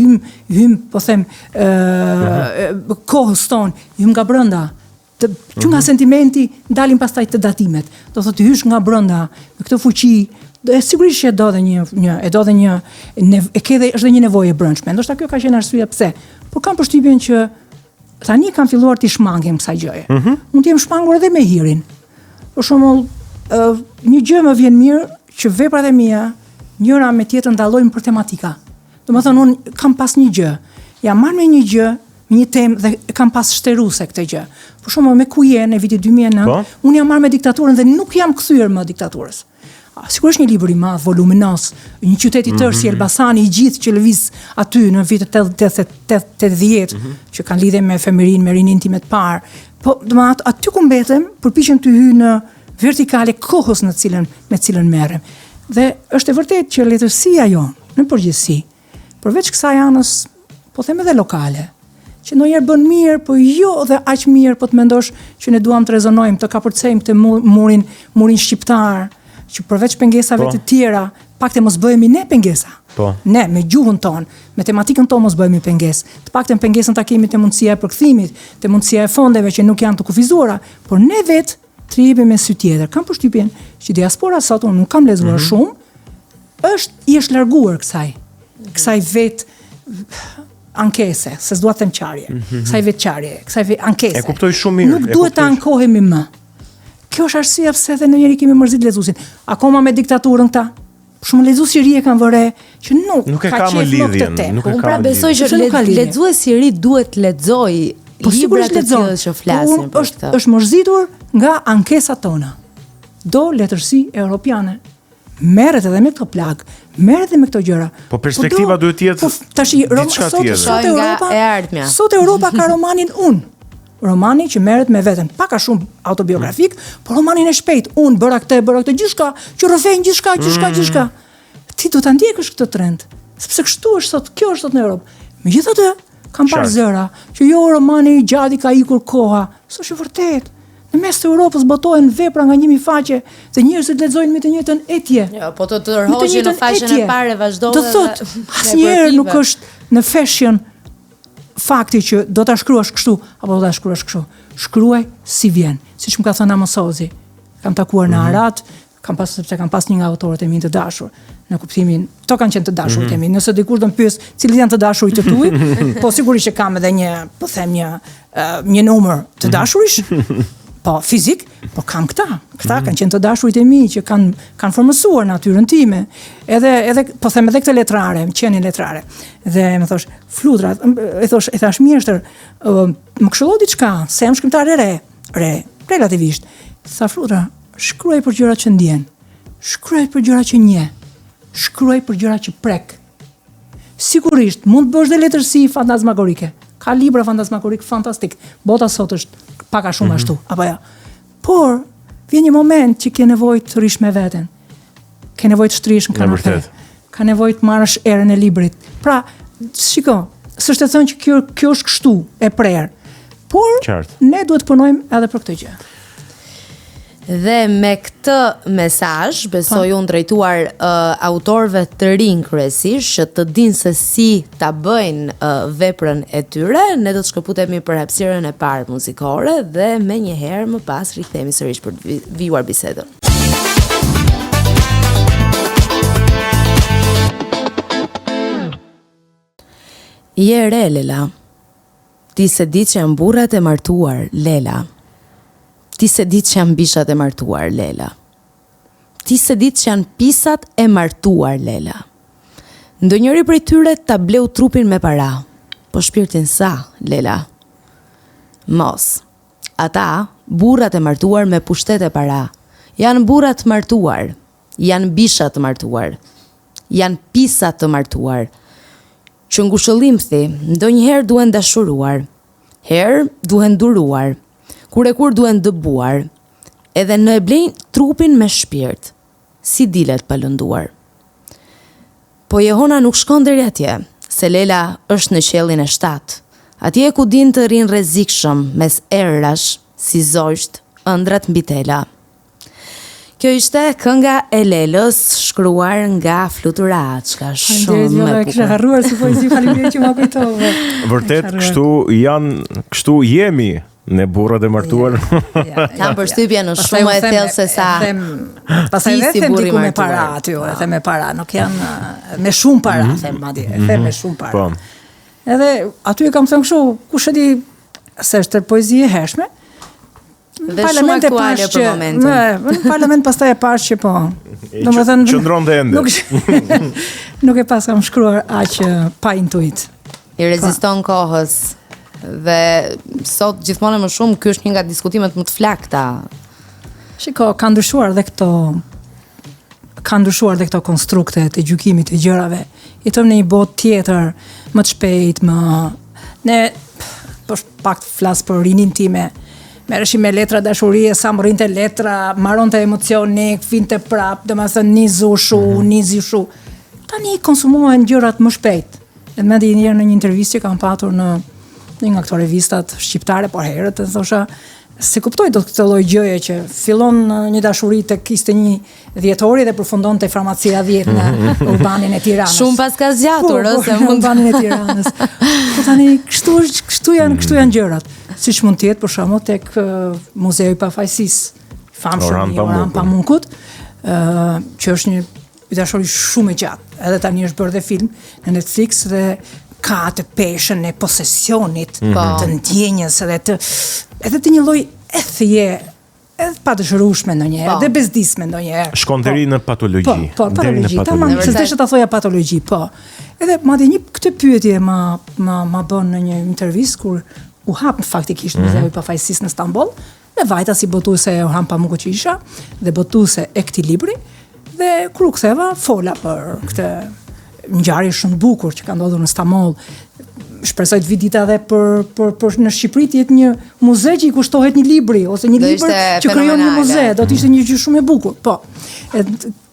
Speaker 1: hym po them kohës tonë, hym nga brenda. Që nga sentimenti dalin pastaj të datimet. Do thotë hysh nga brenda me këtë fuqi, sigurisht që është dhe një nevojë e brendshme. Ndoshta kjo ka qenë arsyeja pse. Por kam përshtypjen që tani kam filluar të shmangem kësaj gjëje. Mund të jem shmangur edhe me hirin. Për shembull, një gjë më vjen mirë që veprat e mia njëra me tjetrën ndallojnë për tematika. Domethënë unë kam pas një gjë, jam marrë me një gjë, me një temë dhe kam pas shtruese këtë gjë. Për shembull me Kujen në vitin 2009, unë jam marrë me diktaturën dhe nuk jam kthyer më diktaturës. Sigurisht një libër i madh, voluminos, një qytet i tërë si Elbasani, i gjithë që lëviz aty në vitet 80, që kanë lidhje me femirinë, me rinin time të parë. Po, domethënë aty ku mbetem, përpiqem të hyj në vertikale kohës me cilën merrem. Dhe është e vërtetë që letërsia jonë, në përgjithësi, përveç kësaj anës, po them edhe lokale, që ndonjëherë bën mirë, po jo dhe aq mirë, po të mendosh që ne duam të rezonojmë, të kapërcejmë këtë murin shqiptar, që përveç pengesave të tjera, pakte mos bëhemi ne pengesa. Ne, me gjuhën tonë, me tematikën tonë mos bëhemi pengesë. Të pakten pengesën ta kemi te mundësia e përkthimit, te mundësia e fondeve që nuk janë të kufizuara, por ne vetë të jepim me sy tjetër. Kam përshtypjen që diaspora sot, unë nuk kam lexuar shumë, është larguar kësaj vetë ankese, se s'dua të them qarje, kësaj vetë qarje, kësaj vetë ankese.
Speaker 4: E kuptoj shumë mirë.
Speaker 1: Nuk duhet të ankohemi më. Kjo është arsyeja pse edhe ndonjëherë kemi mërzit lexuesin. Akoma me diktaturën këta. Shumë lexuesi i ri e kanë vëre që nuk
Speaker 4: e ka më lidhjen.
Speaker 3: Unë pra besoj që lexuesi i ri duhet lexoj librat e tillë që flasin për këtë.
Speaker 1: Është mërzitur nga ankesat tona. Do letërsi europiane. Merret edhe me këtë plag, merret edhe me këto gjëra.
Speaker 4: Po perspektiva duhet të jetë
Speaker 1: tash sot Europa ka romanin unë. Romani që merret me veten, pak a shumë autobiografik, por romanin e shpejt. Unë bëra këtë gjithçka, që rrëfejnë gjithçka. Ti do ta ndjekësh këtë trend, sepse kështu është sot, kjo është sot në Europë. Megjithatë, kam parë zëra që jo romani i gjatë ka ikur koha, s'është vërtet. Në mes të Europës botohen vepra nga 1000 faqe dhe njerëzit lexojnë me të njëjtën etje.
Speaker 3: Jo, po të tërhoqin në faqen e parë vazhdon.
Speaker 1: Do thotë, asnjëherë nuk është në fashion fakti që do ta shkruash kështu apo do ta shkruash kështu. Shkruaj si vjen, siç më ka thënë Amosozi. Kam takuar në Arat, kam pas një nga autorët e mi të dashur, në kuptimin, to kanë qenë të dashurit e mi. Nëse dikush do më pyes cilët janë të dashurit të tuaj, po sigurisht që kam edhe një numër të dashurish. Po fizik, po kam këta kanë qenë të dashurit e mi që kanë formësuar natyrën time. Edhe po them edhe këtë letrare, më qenin letrare. Dhe më thosh, Fludra, e thash mjeshtër, më këshillo diçka, se jam shkrimtar e re, relativisht. Tha Fludra, shkruaj për gjërat që ndjen. Shkruaj për gjërat që nje. Shkruaj për gjërat që prek. Sigurisht, mund të bësh dhe letërsi fantasmagorike. Ka libra fantasmagorik fantastik. Bota sot është pak a shumë ashtu, apo ja. Por, vjen një moment që ke nevojë të rish me veten. Ke nevojë të shtrihesh në kanape. Ka nevojë të marrësh erën e librit. Pra, shiko, s'është të thënë që kjo është kështu, e prerë. Por, ne duhet të punojmë edhe për këtë gjë.
Speaker 3: Dhe me këtë mesazh besoj unë drejtuar autorëve të rinj kryesisht që të dinë se si ta bëjnë veprën e tyre, ne do të shkëputemi për hapësirën e parë muzikore dhe menjëherë më pas rikthehemi sërish për të vijuar bisedën. Je re, Lela. Ti se di që janë burrat e martuar, Lela. Ti se ditë që janë bishat e martuar, Lela. Ti se ditë që janë pisat e martuar, Lela. Ndonjëri prej tyre ta bleu trupin me para, po shpirtin sa, Lela. Mos, ata, burrat e martuar me pushtet e para, janë burrat martuar, janë bishat martuar, janë pisa të martuar, që ngushëllimthi ndonjëherë duhen dashuruar, herë duhen duruar, kur e kur duhen dëbuar, edhe në e blejnë trupin me shpirt, si dilet pa lënduar. Po Jehona nuk shkon deri atje, se Lela është në qiellin e 7, atje ku din të rinë rrezikshëm mes errash, si zogj, ëndrat mbi tela. Kjo ishte kënga e Lelës, shkruar nga Flutura Açka, shumë e bukur.
Speaker 1: Kisha harruar si poezi, faleminderit që ma kujtove.
Speaker 4: Vërtet, kështu jemi ne burrat e martuar.
Speaker 3: Kam përshtypjen në shumë e thellë se sa.
Speaker 1: Pastaj
Speaker 3: si
Speaker 1: them
Speaker 3: burri
Speaker 1: diku me
Speaker 3: martuar.
Speaker 1: para aty, e them me para, nuk janë me shumë para, them madje, e them me shumë para.
Speaker 4: Po.
Speaker 1: Edhe aty e kam thënë kështu, kush e di se është poezi e hershme.
Speaker 3: Dhe shumë aktuale për momentin.
Speaker 1: Në parlament pastaj e pash që po. Domethënë
Speaker 4: Qëndron dhe ende.
Speaker 1: Nuk e pas kam shkruar aq pa intuit.
Speaker 3: I reziston kohës. Dhe sot gjithmonë më shumë ky është një nga diskutimet më të flakta.
Speaker 1: Shiko, ka ndryshuar dhe këto konstrukte të gjykimit të gjërave. Jetojmë në një botë tjetër, më të shpejt, ne për pak të flas për rinin time. Merreshim me letra dashurie, sa më rrinte letra, marronte emocioni, vinte prap, domethënë nizi shu. Tani konsumohen gjërat më shpejt. Edhe më di një në një intervistë që kam patur në një nga këto revistat shqiptare, por herët e thosha, se kuptoj do këtë lloj gjëje që fillon një dashuri tek 21 dhjetori dhe përfundon te farmacia 10 në urbanin e Tiranës.
Speaker 3: Shumë pas ka zgjatur, ose
Speaker 1: në urbanin e Tiranës. Po tani kështu janë gjërat. Siç mund të jetë për shembull tek Muzeu i Pafajësisë, famshëm i Orhan Pamukut, që është një dashuri shumë e gjatë. Edhe tani është bërë dhe film në Netflix dhe ka të peshën e posesionit, të ndjenjës edhe të një lloj ethje, edhe pa dëshirueshme ndonjëherë, edhe bezdisme ndonjëherë.
Speaker 4: Shkon deri në patologji.
Speaker 1: Po, patologji. Tamam, se s'desha ta thoja patologji, po. Edhe madje një këtë pyetje ma bën në një intervistë kur u hap faktikisht Muzeu i Pafajësisë në Stamboll, me vajta si botuese e Orhan Pamukut që isha, dhe botuese e këtij libri, dhe kur u ktheva fola për këtë ngjarje shumë bukur që ka ndodhur në Stamboll. Shpresoj të vi dita edhe për në Shqipëri të jetë një muze që i kushtohet një libri ose një libër që krijon një muze, do të ishte një gjë shumë e bukur. Po.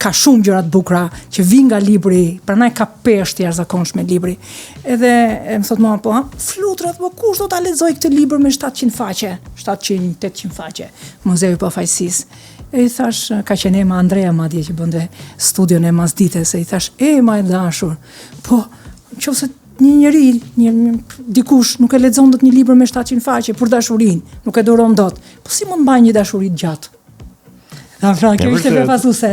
Speaker 1: Ka shumë gjëra të bukura që vijnë nga libri, prandaj ka peshë të jashtëzakonshme libri. Edhe më thot mua, po, flutrat, po kush do ta lexoj këtë libër me 700 faqe, 700-800 faqe, Muzeu i Pafajësisë. E i thash, ka qenë Ema Andrea madje që bënte studion e masdites, e i thash, Ema e dashur, po, nëse një njeri, dikush nuk e lexon dot një libër me 700 faqe për dashurinë, nuk e duron dot. Po si mund mbaj një dashuri të gjatë? Kjo ishte befasuese.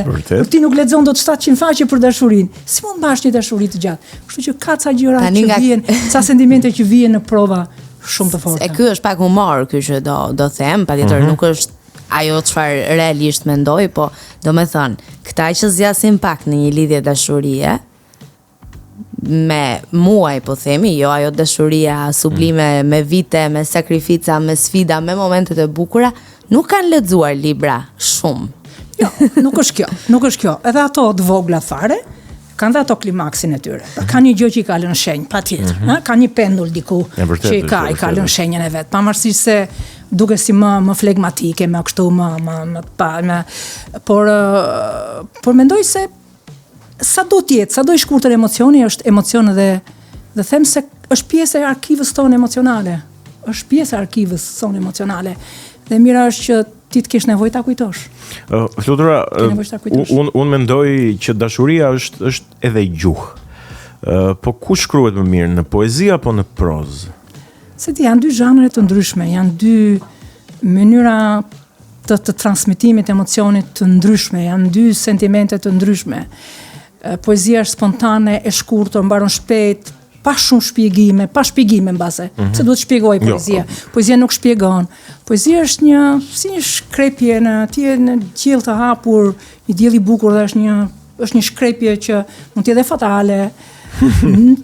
Speaker 1: Ti nuk lexon dot 700 faqe për dashurinë. Si mund mbash një dashuri të gjatë? Kështu që ka ca gjëra që vijnë, ca sentimente që vijnë në prova shumë të forta.
Speaker 3: E ky është pak humor, ky që do them, patjetër nuk është ajo çfarë realisht mendoj, po domethënë, këta që zgjasin pak në një lidhje dashurie, me muaj po themi, jo ajo dashuria sublime me vite, me sakrifica, me sfida, me momentet e bukura, nuk kanë lexuar libra shumë.
Speaker 1: Jo, nuk është kjo. Edhe ato të vogla fare kanë dhe ato klimaksin e tyre. Ka një gjë që i ka lënë shenjë, patjetër, ka një pendull diku që i ka lënë shenjën e vet, pavarësisht se duke si më flegmatike, më kështu por mendoj se sa do i shkurtër emocioni, është emocion dhe them se është pjesë e arkivës tonë emocionale. Është pjesë e arkivës tonë emocionale. Dhe mira është që ti të kesh nevojë ta kujtosh.
Speaker 4: Flutura, unë mendoj që dashuria është edhe gjuhë. Po ku shkruhet më mirë, në poezi apo në prozë?
Speaker 1: Se ti janë dy zhanre të ndryshme, janë dy mënyra të transmetimit emocionit të ndryshme, janë dy sentimente të ndryshme. Poezia është spontane, e shkurtër, mbaron shpejt, pa shumë shpjegime, pa shpjegime mbase, se duhet shpjegoj poezia. Poezia nuk shpjegon. Poezia është si një shkrepje në qiell të hapur, një diell i bukur dhe është një shkrepje që mund të jetë fatale.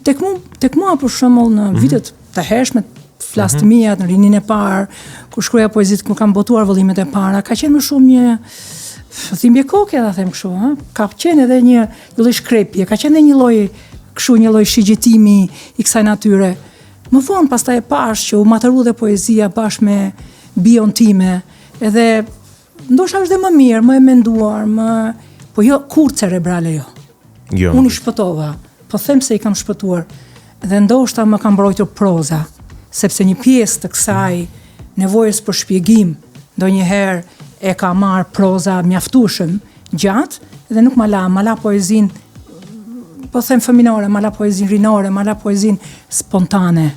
Speaker 1: Tek mua për shembull në vitet të hershme, flas të mia në rinin e parë, kur shkruaja poezit, kur kam botuar vëllimet e para, ka qenë më shumë Thimbje koke, da them kështu, ha? Ka qenë edhe një lloj shkrepje, ka qenë një lloj kështu një lloj shigjetimi i kësaj natyre. Më vonë pastaj e pash që u matëru dhe poezia bashkë me bion time, edhe ndoshta është dhe më mirë, më e menduar, po jo kur cerebrale jo.
Speaker 4: Jo.
Speaker 1: Unë i shpëtova, po them se i kam shpëtuar, dhe ndoshta më kam mbrojtur proza, sepse një pjesë të kësaj nevojës për shpjegim ndonjëherë e ka marrë proza mjaftueshëm gjatë dhe nuk ma la poezin, po them fëminore, ma la poezin rinore, ma la poezin spontane.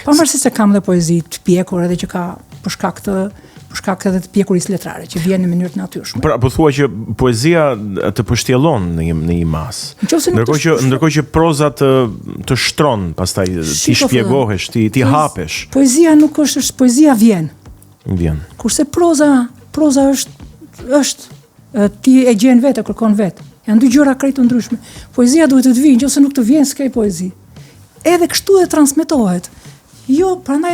Speaker 1: Pavarësisht se kam dhe poezi të pjekur edhe që ka për shkak edhe të pjekurisë letrare, që vjen në mënyrë të natyrshme.
Speaker 4: Pra, po thua që poezia të përshtjellon në një mas. Ndërkohë që proza të shtron, pastaj ti shpjegohesh, ti hapesh.
Speaker 1: Poezia nuk është, poezia vjen.
Speaker 4: Vjen.
Speaker 1: Kurse proza është ti e gjen vetë, kërkon vetë. Janë dy gjëra krejt të ndryshme. Poezia duhet të vijë, nëse nuk të vjen s'ke poezi. Edhe kështu dhe transmetohet. Jo, prandaj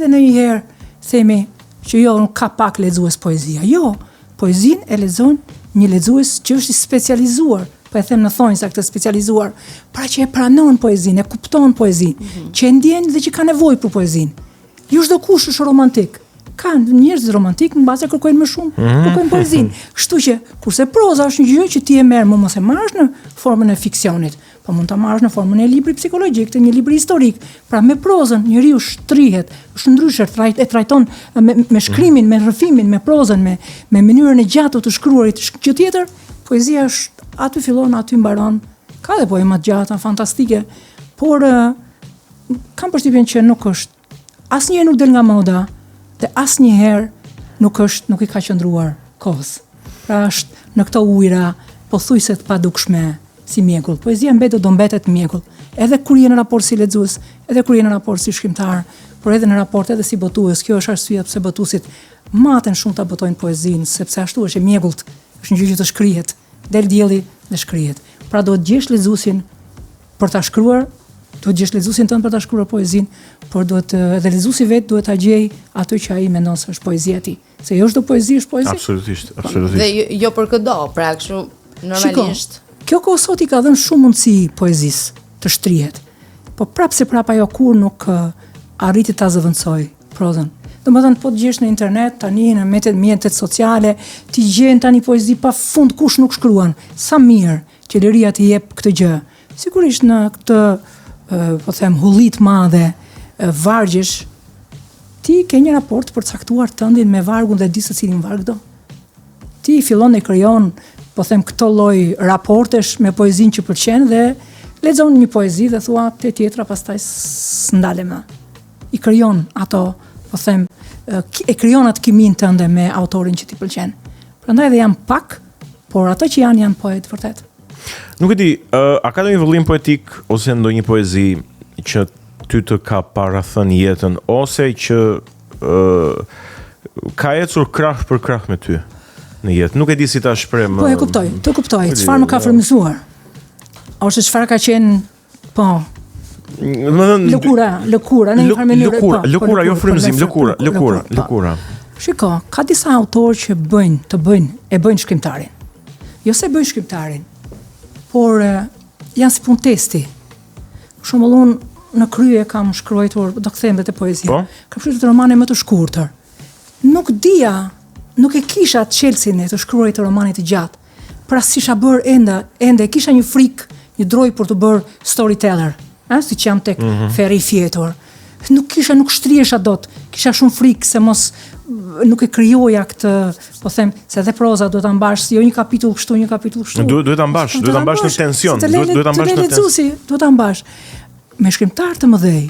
Speaker 1: dhe ndonjëherë themi që jo, nuk ka pak lexues poezia. Jo, poezin e lexon një lexues që është i specializuar, po e them në thonjza këtë specializuar, pra që e pranon poezin, e kupton poezin, që e ndjen dhe që ka nevojë për poezin. Jo çdo kush është romantik. Ka njerëz romantik në bazë kërkojnë më shumë, kërkojnë poezin. Kështu që kurse proza është një gjë që ti e merr, mos e marrësh në formën e fiksionit, po mund ta marrësh në formën e librit psikologjik, të një libri historik. Pra me prozën njeriu shtrihet, është ndryshe, e trajton me shkrimin, me rrëfimin, me prozën, me mënyrën e gjatë të shkruarit. Gjë tjetër, poezia është aty fillon, aty mbaron. Ka dhe poema të gjata, fantastike, por kam përshtypjen që nuk është, asnjëherë nuk del nga moda, dhe asnjëherë nuk i ka qëndruar kohës. Pra është në këto ujëra pothuajse të padukshme si mjegull. Poezia do mbetet mjegull, edhe kur je në raport si lexues, edhe kur je në raport si shkrimtar, por edhe në raport edhe si botues. Kjo është arsyeja pse botuesit maten shumë ta botojnë poezinë, sepse ashtu është e mjegullt, është një gjë që të shkrihet, del dielli dhe shkrihet. Pra do të gjesh lexuesin për ta shkruar, duhet të gjesh lexuesin tënd për ta shkruar poezinë, por edhe lexuesi vet duhet ta gjej atë që ai mendon se është poezia e tij. Se jo çdo poezi është poezi.
Speaker 4: Absolutisht.
Speaker 3: Dhe jo për këdo, pra kështu normalisht.
Speaker 1: Kjo kohë sot i ka dhënë shumë mundësi poezisë të shtrihet. Po prap ajo kur nuk arriti ta zëvendësoj prozën. Domethënë po të gjesh në internet tani në mjetet sociale, ti gjen tani poezi pafund, kush nuk shkruan. Sa mirë që liria të jep këtë gjë. Sigurisht në këtë po them hullit madhe vargjesh, ti ke një raport për caktuar tëndin me vargun dhe di se cilin varg do. Ti fillon e krijon, po them këto lloj raportesh me poezinë që pëlqen dhe lexon një poezi dhe thua te tjetra pastaj s'ndale më. I krijon ato, po them, e krijon atë kimin tënde me autorin që ti pëlqen. Prandaj dhe janë pak, por ato që janë poet vërtet.
Speaker 4: Nuk e di, a ka ndonjë vëllim poetik ose ndonjë poezi që ty të ka parathënë jetën ose që ka ecur krah për krah me ty në jetë? Nuk e di si ta shpreh më.
Speaker 1: Po e kuptoj, të kuptoj, çfarë më ka frymëzuar. Ose çfarë ka qenë, po. Lëkura, në një farë mënyrë.
Speaker 4: Lëkura, jo frymëzim, lëkura.
Speaker 1: Shiko, ka disa autorë që e bëjnë shkrimtarin. Jo se bëjnë shkrimtarin, por janë si punë testi. Për shembull, unë në krye kam shkruar, do kthehem te poezia.
Speaker 4: Po?
Speaker 1: Kam shkruar romane më të shkurtër. Nuk e kisha çelësin e të shkruarit të romanit të gjatë. Pra s'isha bërë ende kisha një frikë, një droj për të bërë storyteller. Si që jam tek Ferri Fjetor. Nuk shtriesha dot. Kisha shumë frikë se mos nuk e krijoja këtë, po them, se edhe proza duhet ta mbash, jo një kapitull kështu, një kapitull kështu.
Speaker 4: Duhet ta mbash në tension, duhet ta mbash në tension.
Speaker 1: Duhet ta mbash. Me shkrimtar të mëdhej,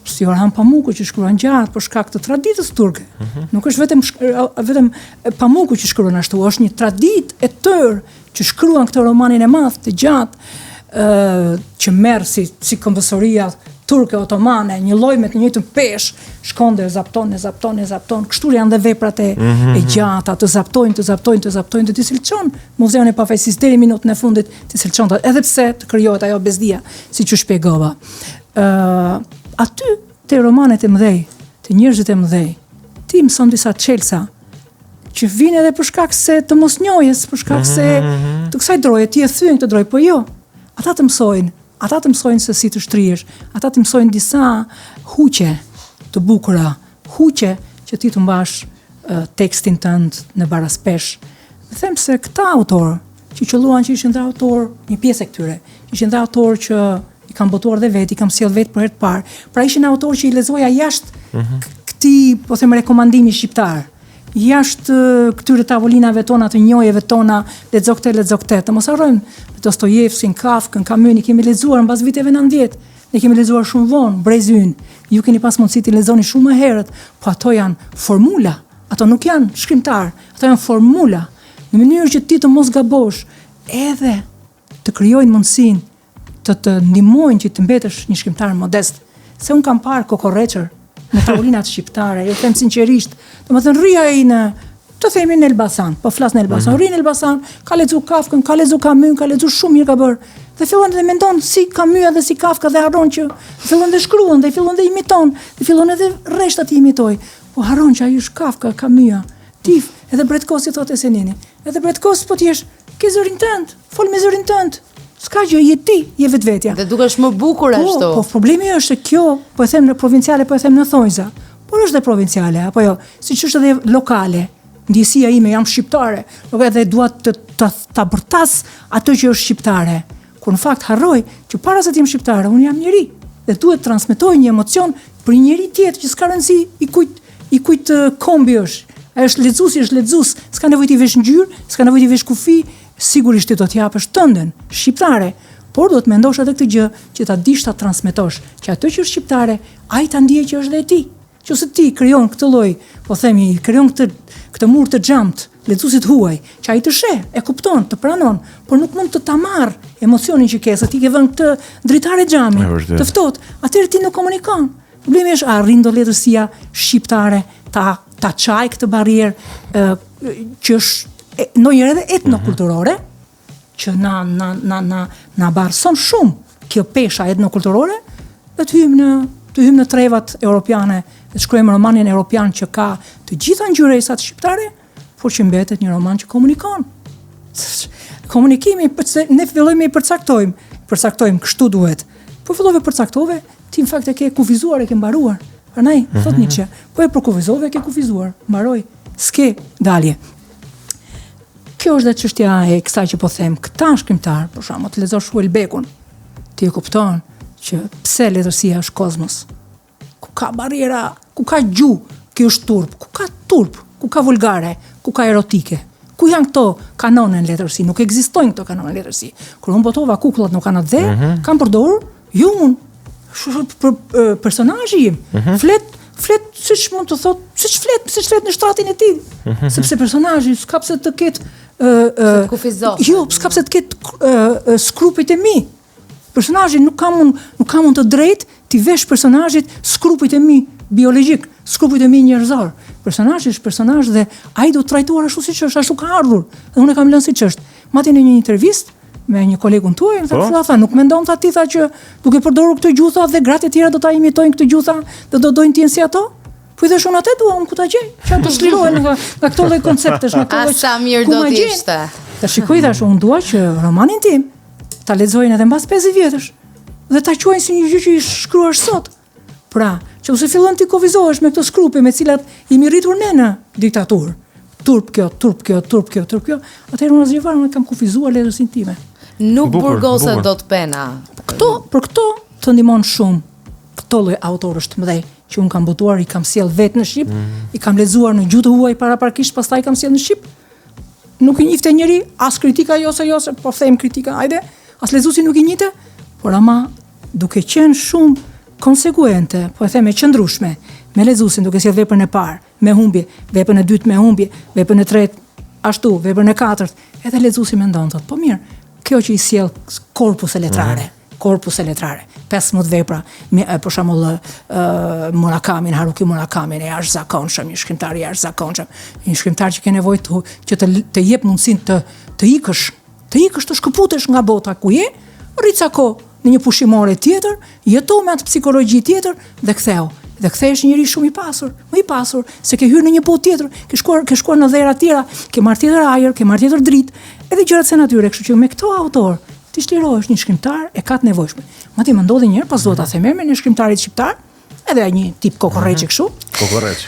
Speaker 1: si Orhan Pamukut që shkruan gjatë për shkak të traditës turke. Nuk është vetëm Pamuku që shkruan ashtu, është një traditë e tërë që shkruan këtë romanin e madh të gjatë, që merr si këmbësoria turke otomane, një lloj me të njëjtën peshë, shkon dhe zapton. Kështu janë dhe veprat e gjata, të zaptojnë, të silçon Muzeun e Pafajësisë deri minutën e fundit, të silçon, edhe pse të krijohet ajo bezdia, siç u shpjegova. Aty te romanet e mëdhej, te njerëzit e mëdhej, ti mëson disa çelësa që vinë edhe për shkak se të mosnjohjes, për shkak se të kësaj droje, ti e thyen këtë drojë, po jo. Ata të mësojnë se si të shtrihesh, ata të mësojnë disa huqe të bukura, huqe që ti të mbash tekstin tënd në baraspesh. Dhe them se këta autorë që qëlluan që ishin dhe autorë, një pjesë e këtyre, ishin dhe autorë që i kam botuar dhe vetë, i kam sjell vetë për herë të parë. Pra ishin autorë që i lexoja jashtë këtij, po them, rekomandimi shqiptar. Jashtë këtyre tavolinave tona të njojeve tona, lexo këtë. Të mos harrojmë Dostojevskin, Kafkën, Camus, i kemi lexuar mbas viteve 90. Ne kemi lexuar shumë vonë, Brezi ynë. Ju keni pas mundësi të lexoni shumë më herët, po ato janë formula. Ato nuk janë shkrimtar, ato janë formula. Në mënyrë që ti të mos gabosh, edhe të krijojnë mundësinë të ndihmojnë që të mbetesh një shkrimtar modest. Se un kam parë kokorreçër në tavolinat shqiptare, ju them sinqerisht, domethënë rria ai në, të themi, në Elbasan, po flas në Elbasan, rri në Elbasan, ka lexuar Kafkën, ka lexuar Camus, ka lexuar shumë mirë ka bërë. Dhe fillon dhe mendon si Camus dhe si Kafka dhe harron që fillon dhe shkruan dhe fillon dhe imiton, dhe fillon edhe rreshtat i imitoj. Po harron që ai është Kafka, Camus, Tif, edhe Bretkosi thotë Senini. Edhe Bretkosi po ti je ke zërin tënd, fol me zërin tënd. S'ka gjë, je ti, je vetvetja.
Speaker 3: Dhe dukesh më bukur ashtu.
Speaker 1: Po problemi është se kjo, po e them në provinciale, po e them në thonjza. Por është dhe provinciale, apo jo, siç është edhe lokale. Ndjesia ime, jam shqiptare, nuk edhe dua ta bërtas atë që është shqiptare. Kur në fakt harroj që para se të jem shqiptare, unë jam njeri dhe duhet të transmetoj një emocion për një njeri tjetër që s'ka rëndësi i kujt kombi është. Ai është lexues, s'ka nevojë të vesh ngjyrë, s'ka nevojë të vesh kufi, sigurisht ti do të japësh tënden shqiptare, por do të mendosh edhe këtë gjë që ta dish ta transmetosh, që ato që është shqiptare, ai ta ndjej që është dhe e ti. Qëse ti krijon këtë lloj, po themi, krijon këtë mur të xhamt, lexuesit huaj, që ai të sheh, e kupton, të pranon, por nuk mund të ta marr emocionin që ke, se ti ke vënë këtë dritare xhami, të ftohtë, atëherë ti nuk komunikon. Problemi është arrin do letërsia shqiptare ta çaj këtë barrierë që është ndonjëherë edhe etnokulturore, që na barson shumë kjo pesha etnokulturore, dhe të hymë në trevat europiane, dhe të shkruajmë romanin europian që ka të gjitha ngjyresat shqiptare, por që mbetet një roman që komunikon. Komunikimi, ne fillojmë i përcaktojmë, kështu duhet. Po fillove përcaktove, ti në fakt e ke kufizuar, e ke mbaruar. Prandaj, thot Nietzsche, po e përkufizove, e ke kufizuar, mbaroj, s'ke dalje. Kjo është dhe çështja e kësaj që po them, këta shkrimtar, për shembull, të lexosh Houellebecun, ti e kupton që pse letërsia është kozmos. Ku ka barriera, ku ka gjuhë, kjo është turp, ku ka vulgare, ku ka erotike. Ku janë këto kanone në letërsi? Nuk ekzistojnë këto kanone në letërsi. Kur unë botova kukullat nuk kanë dhe, kam përdorur, jo unë, personazhi im, flet siç mund të thot, siç flet në shtratin e tij. Sepse personazhi s'ka pse të ketë jo, s'ka pse të ketë skrupit e mi. Personazhi nuk ka mund të drejtë ti vesh personazhit skrupit e mi biologjik, skrupit e mi njerëzor. Personazhi është personazh dhe ai do të trajtuar ashtu siç është, ashtu ka ardhur. Dhe unë e kam lënë siç është. Madje në një intervistë me një kolegun tuaj, tha, nuk mendon ti që duke përdorur këtë gjuhë dhe gratë e tjera do ta imitojnë këtë gjuhë dhe do dojnë të jenë si ato? Po i thash unë atë dua, unë ku ta gjej? Që ato shlirohen nga këto lloj konceptesh, nga këto.
Speaker 3: Sa mirë do të ishte.
Speaker 1: Ta shikoj thash, unë dua që romanin tim ta lexojnë edhe mbas 50 vjetësh dhe ta quajnë si një gjë që i shkruar sot. Pra, që ose fillon ti kufizohesh me këto skrupe me cilat jemi rritur ne në diktaturë. Turp kjo, atëherë unë asgjë unë kam kufizuar letërsin time.
Speaker 3: Nuk burgoset dot pena.
Speaker 1: Për këto të ndihmon shumë këto lloj autorësh të mëdhej që unë kam botuar, i kam sjell vetë në shqip, i kam lexuar në gjuhë të huaj paraprakisht, pastaj kam sjell në shqip. Nuk i njihte njëri as kritika jose, po them kritika, hajde, as lexuesi nuk i njihte, por ama duke qenë shumë konsekuente, po e them e qëndrueshme, me lexuesin duke sjell veprën e parë me humbje, veprën e dytë me humbje, veprën e tretë ashtu, veprën e katërt, edhe lexuesi mendon thotë, po mirë, kjo që i sjell korpus e letrare, 15 vepra, për shembull Murakami, Haruki Murakami, e jashtëzakonshëm, një shkrimtar i jashtëzakonshëm, një shkrimtar që ka nevojë që të jep mundësinë të ikësh, të shkëputesh nga bota ku je, rrit sa kohë në një pushimore tjetër, jeto me atë psikologji tjetër dhe ktheu. Dhe kthehesh njëri shumë i pasur, më i pasur, se ke hyrë në një botë tjetër, ke shkuar në dhera tjera, ke marrë tjetër ajër, ke marrë tjetër dritë, edhe gjërat se natyre, kështu që me këto autor ti shlirohesh një shkrimtar e ka të nevojshme. Madje më ndodhi një herë pas do ta them me një shkrimtarit shqiptar, edhe një tip kokorreçi kështu.
Speaker 4: Kokorreç.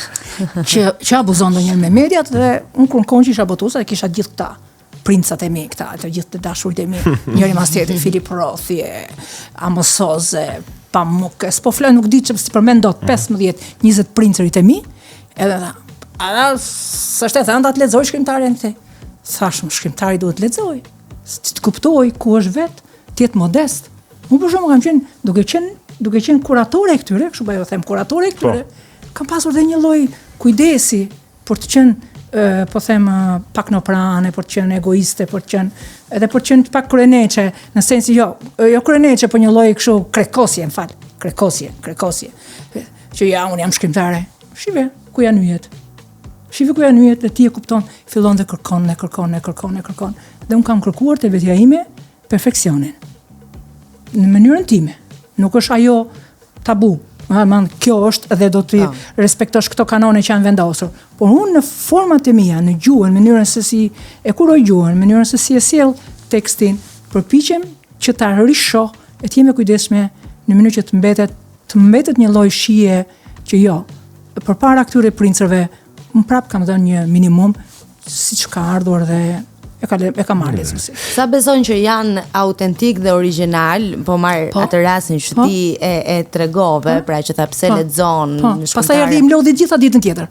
Speaker 1: që abuzon ndonjëherë me mediat dhe unë kur kohën që isha botuese e kisha gjithë këta princat e mi këta, të gjithë të dashurit e mi, njëri mas tjetri, Filip Rothi, Amosoze, Pamuk, s'po flas nuk di që si përmend dot 15-20 princerit e mi, edhe s'është e thënë ta të lexoj shkrimtarin këtë. Thashëm, shkrimtari duhet të lexoj, të kuptoj ku është vet, të jetë modest. Unë për shembull kam qenë duke qenë kuratore e këtyre, kështu po them kuratore e këtyre, kam pasur dhe një lloj kujdesi për të qenë po them pak noprane, për të qenë egoiste, për të qenë edhe për të qenë pak kryeneçe, në sensi jo kryeneçe, por një lloj kështu krekosje, më fal, krekosje. Që ja unë jam shkrimtare. Shive ku janë yjet. Dhe ti e kupton, fillon dhe kërkon. Dhe unë kam kërkuar te vetja ime perfeksionin. Në mënyrën time. Nuk është ajo tabu. Kjo është dhe do të respektosh këto kanone që janë vendosur. Por unë në format e mia, në gjuhën, mënyrën se si e kuroj gjuhën, mënyrën se si e sjell tekstin, përpiqem që ta rishoh e të jem e kujdesshme në mënyrë që të mbetet një lloj shije që jo, përpara këtyre princerve, më prap kam dhënë një minimum siç ka ardhur dhe e ka marrë lezuesi.
Speaker 3: Sa beson që janë autentik dhe original, po marr atë rastin që ti e tregove, pra që tha pse lexon në shkrimtare.
Speaker 1: Pastaj erdhi i mlodhi gjitha ditën tjetër.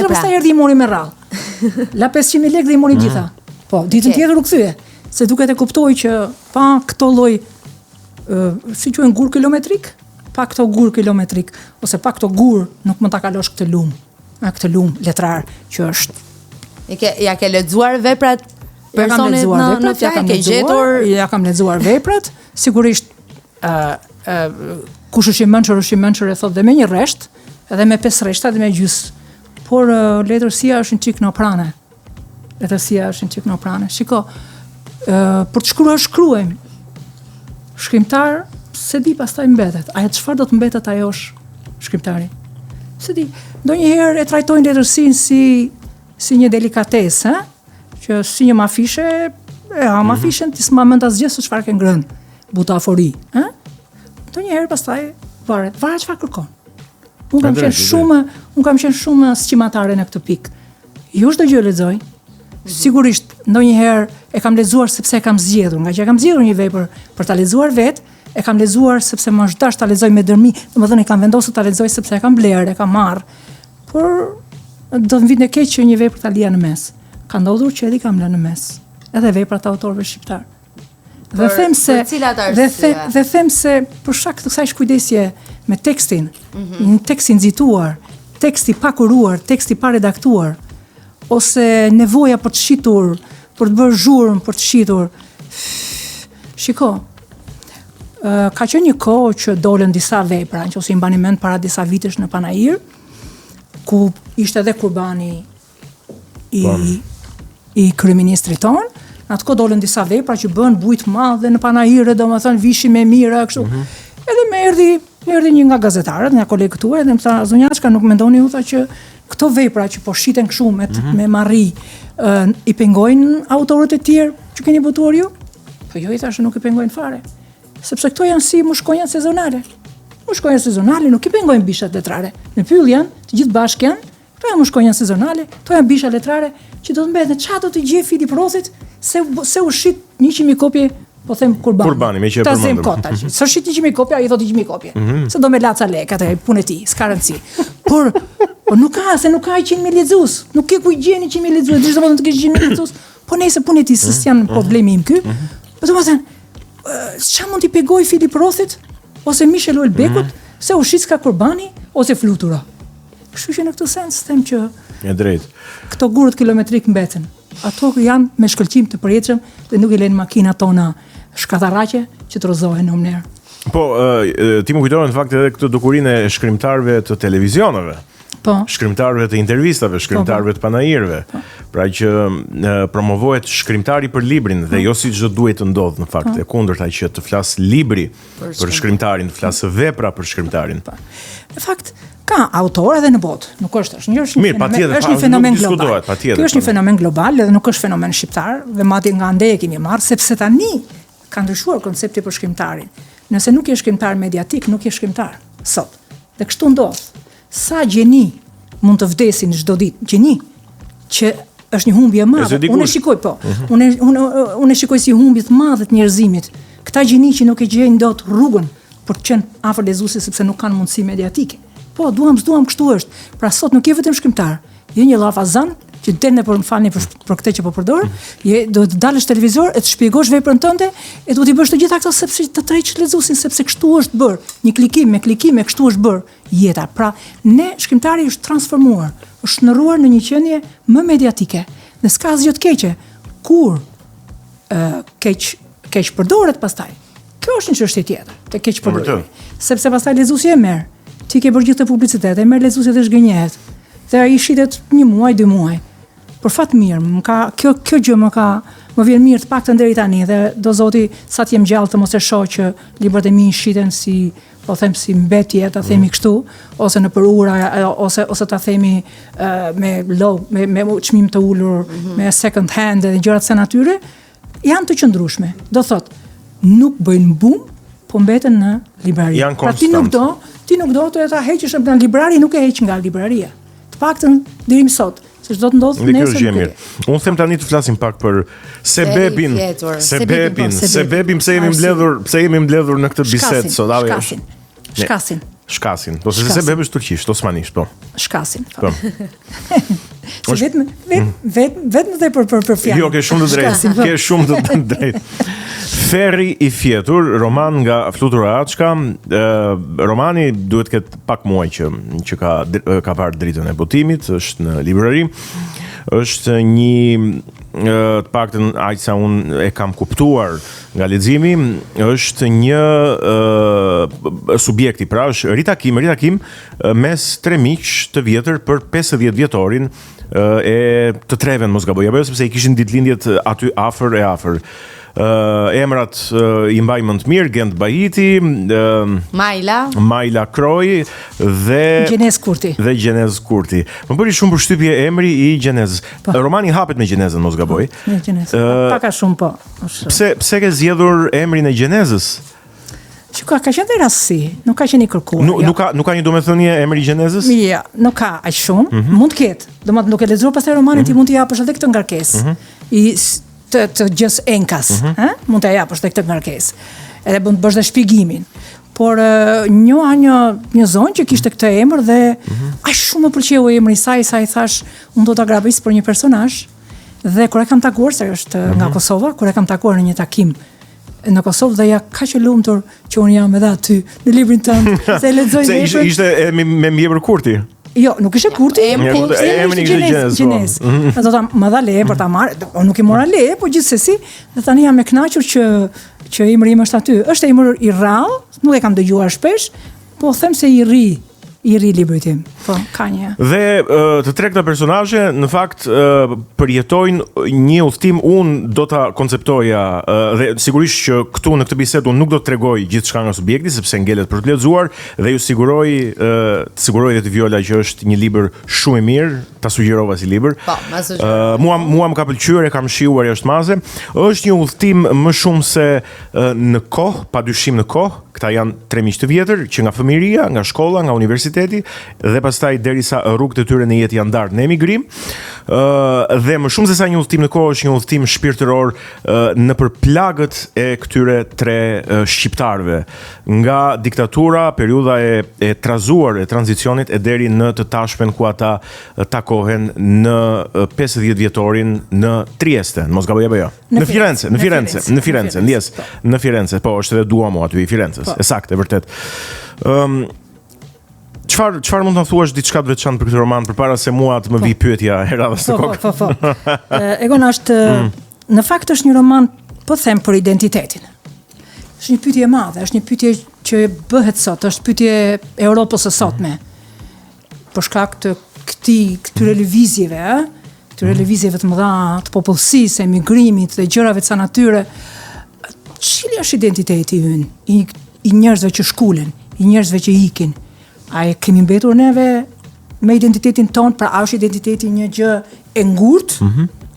Speaker 1: Pastaj erdhi i mori me rrallë. La 500.000 lekë dhe i mori gjitha. Po, ditën tjetër u kthye, se duket e kuptoj që pa këto lloj si quhen gur kilometrik, pa këto gur kilometrik ose pa këto gur nuk mund ta kalosh këtë lum letrar që është.
Speaker 3: Ja ke lexuar veprat personit në fjalë, ke gjetur?
Speaker 1: Ja kam lexuar veprat, sigurisht kush është i mençur e thot dhe me një rresht, edhe me 5 rreshta dhe me gjys. Por letërsia është një çik noprane. Shiko, për të shkruar shkruajmë. Shkrimtar se di pastaj mbetet. Ajo çfarë do të mbetet ajo është shkrimtari. Se di, ndonjëherë e trajtojnë letërsinë si një delikatesë, që si një mafishe, mafishen ti s'ma mend asgjë se çfarë ke ngrënë, butafori, ndonjëherë pastaj varet çfarë kërkon. Unë kam qenë shumë sqimatare në këtë pikë. Jo çdo gjë lexoj. Sigurisht ndonjëherë e kam lexuar sepse e kam zgjedhur, nga që e kam zgjedhur një vepër për ta lexuar vetë, e kam lexuar sepse më është dashur ta lexoj me dërmi, domethënë e kam vendosur ta lexoj sepse e kam bler, e kam marr. Por do të vinë keq që një vepër ta lija në mes. Ka ndodhur që edhe kam lënë në mes. Edhe veprat të autorëve shqiptar. Dhe them se për shkak të kësaj shkujdesje me tekstin, një tekst i nxituar, tekst i pa kuruar, tekst i pa redaktuar, ose nevoja për të shitur, për të bërë zhurmë, për të shitur. Shiko, ka qenë një kohë që dolën disa vepra, nëse i mbani mend para disa vitesh në Panajir, ku ishte edhe Kurbani i kryeministrit ton, në atë kohë dolën disa vepra që bën bujt madhe në Panajire, domethënë vishin me mira kështu. Edhe më erdhi një nga gazetarët, nga kolegët tuaj, dhe më tha, zonjashka, nuk mendoni u tha që këto vepra që po shiten kështu me marri, i pengojnë autorët e tjerë që keni botuar ju? Po jo, i thashë, nuk i pengojnë fare. Sepse këto janë si mushkonjat sezonale. Mushkonjat sezonale nuk i pengojnë bishat letrare. Në pyll janë, të gjithë bashkë janë, to janë mushkonjat sezonale, to janë bisha letrare, që do të mbeten çfarë do të gjej Filip Rothit se u shit 100.000 kopje, po them Kurbani me që e përmendëm. Sa shit 100.000 kopje, ai thotë 100.000 kopje. Se do me laca lekë atë punë e tij, s'ka rëndësi. Por nuk ka 100.000 lexues, nuk ke ku gjeni 100.000 lexues, dish domethënë të kesh 100.000 lexues, po nëse punë e tij s'janë problemi im ky. Po domethënë, ç'a mund t'i pegoj Filip Rothit ose Michel Houellebecut se u shit ka Kurbani ose Flutura. Kështu që në këtë sens them që
Speaker 4: e drejt.
Speaker 1: Këto gurët kilometrik mbeten. Ato janë me shkëlqim të përjetshëm dhe nuk i lënë makinat tona shkatarraqe që të rrozohen në mënyrë.
Speaker 4: Po, ti më kujtoren në fakt edhe këtë dukurinë e shkrimtarëve të televizioneve.
Speaker 1: Po.
Speaker 4: shkrimtarëve të intervistave, shkrimtarëve të panajirëve. Pra që promovohet shkrimtari për librin dhe jo siç do duhet të ndodhë në fakt, e kundërta që të flas libri për shkrimtarin, të flasë vepra për shkrimtarin.
Speaker 1: Në fakt, ka autorë edhe në botë, nuk është
Speaker 4: Mirë, patjetër,
Speaker 1: është një fenomen
Speaker 4: nuk
Speaker 1: global.
Speaker 4: diskutohet, patjetër.
Speaker 1: Kjo është një fenomen global edhe nuk është fenomen shqiptar, dhe madje nga ande e kemi marrë, sepse tani ka ndryshuar koncepti për shkrimtarin. Nëse nuk je shkrimtar mediatik, nuk je shkrimtar sot. Dhe kështu ndodh. Sa gjeni mund të vdesin çdo ditë, gjeni që është një humbje e madhe. Unë e shikoj po. Unë e shikoj si humbje të madhe të njerëzimit. Këta gjeni që nuk e gjejnë dot rrugën për të qenë afër lezuesit sepse nuk kanë mundësi mediatike. Po, duam, kështu është. Pra sot nuk je vetëm shkrimtar, je një llafazan që del në më falni për këtë që po përdor, do të dalësh televizor e të shpjegosh veprën tënde e do t'i bësh të gjitha këto sepse të tërheqësh lexuesin sepse kështu është bërë. Një klikim me klikime kështu është bërë jeta. Pra, ne shkrimtari është transformuar, është shndërruar në një qenie më mediatike. Dhe s'ka asgjë të keqe. Kur keq përdoret pastaj. Kjo është një çështje tjetër, te keq përdorimi. Sepse pastaj lexuesi e merr. Ti ke bërë gjithë të publicitet, e merr lexuesi dhe zhgënjehet. Dhe ai shitet 1 muaj, 2 muaj. Për fat mirë, kjo gjë më vjen mirë të paktën deri tani dhe do zoti sa të jem gjallë të mos e shoh që librat e mi shiten si, po them si mbetje, ta themi kështu, ose në për ura, ose ta themi me çmim të ulur, me second hand dhe gjërat se natyre, janë të qëndrueshme. Do thot, nuk bëjnë bum, po mbeten në librari. Pra ti nuk do të ta heqësh në librari, nuk e heq nga libraria. Të paktën deri më sot. Se çdo të ndodhë nesër.
Speaker 4: Unë them tani të flasim pak për sebebin pse jemi mbledhur në këtë bisedë sot. Shkasin. Po se sebebi është turqisht, osmanisht, po.
Speaker 1: Shkasin. Po. Se vetëm dhe për fjalë.
Speaker 4: Jo, ke shumë të drejtë. Ferri i fjetur, roman nga Flutura Açka. Romani duhet ketë pak muaj që ka parë dritën e botimit, është në librari. Është një të paktën aq sa unë e kam kuptuar nga leximi, është një subjekti, pra është ritakim mes 3 miq të vjetër për 50 vjetorin e të treve në mos gaboj, apo sepse i kishin ditëlindjet aty afër. Emrat i mbaj më të mirë, Gent Bahiti, Majla Kroj dhe
Speaker 1: Gjenez
Speaker 4: Kurti. Më bëri shumë përshtypje emri i Gjenez. Romani hapet me Gjenezën, mos gaboj.
Speaker 1: Me Gjenez. Paka shumë po.
Speaker 4: Pse ke zgjedhur emrin e Gjenezës?
Speaker 1: Që ka qenë dhe rastësi, nuk ka qenë i kërkuar.
Speaker 4: Nuk ka një domethënie emri i Gjenezës?
Speaker 1: Ja, nuk ka aq shumë, mund të ketë. Domethënë nuk e lexuar pastaj romanin, ti mund t'i japësh edhe këtë ngarkesë. Të gjës enkas, mund të japësh edhe këtë ngarkesë. Edhe mund të bësh dhe shpjegimin. Por një zonë që kishte këtë emër dhe aq shumë më pëlqeu emri i saj, sa i thash, unë do ta grabis për një personazh. Dhe kur e kam takuar, se është nga Kosova, kur e kam takuar në një takim në Kosovë dhe ja kaq e lumtur që unë jam edhe aty në librin tënd, se lexoj librin.
Speaker 4: Se ishte me mjebër Kurti.
Speaker 1: Jo, nuk ishte Kurti, emri ishte Gjenez. Do ta më dha leje për ta marrë, nuk i mora leje, po gjithsesi, dhe tani jam e kënaqur që emri im është aty. Është emër i rrallë, nuk e kam dëgjuar shpesh, po them se i ri libri tim. Po, ka një.
Speaker 4: Dhe të tregta personazhe në fakt përjetojnë një udhtim, unë do ta konceptoja dhe sigurisht që këtu në këtë bisedë unë nuk do të tregoj gjithçka nga subjekti sepse ngelet për të lexuar dhe ju siguroj dhe të Viola që është një libër shumë i mirë, ta sugjerova si libër.
Speaker 3: Po, ma sugjerova.
Speaker 4: Mua më ka pëlqyer, e kam shijuar jashtëmaze. Është një udhtim më shumë se në kohë, padyshim në kohë. Këta janë 3 miq të vjetër që nga fëmijëria, nga shkolla, nga universiteti dhe pastaj derisa rrugët e tyre në jetë janë ndarë në emigrim. Dhe më shumë se sa një udhtim në kohë është një udhtim shpirtëror nëpër plagët e këtyre 3 shqiptarëve, nga diktatura, periudha e trazuar e tranzicionit e deri në të tashmen ku ata takohen në 50 vjetorin në Trieste, mos gaboj apo jo. Në Firenze, ndjes, në Firenze, po është edhe Duomo aty i Firences. Saktë, e vërtet. Çfarë mund të thuash diçka të veçantë për këtë roman përpara se mua të më vi pyetja e radhës së kokë?
Speaker 1: Po. Egon është në fakt është një roman, po them, për identitetin. Është një pyetje e madhe, është një pyetje që bëhet sot, është pyetje e Europës së sotme. për shkak të këtyre lëvizjeve, këtyre lëvizjeve të mëdha të popullsisë, emigrimit dhe gjërave të natyre, cili është identiteti ynë, i njerëzve që shkulen, i njerëzve që ikin? A e kemi mbetur neve me identitetin ton, pra është identiteti një gjë e ngurtë,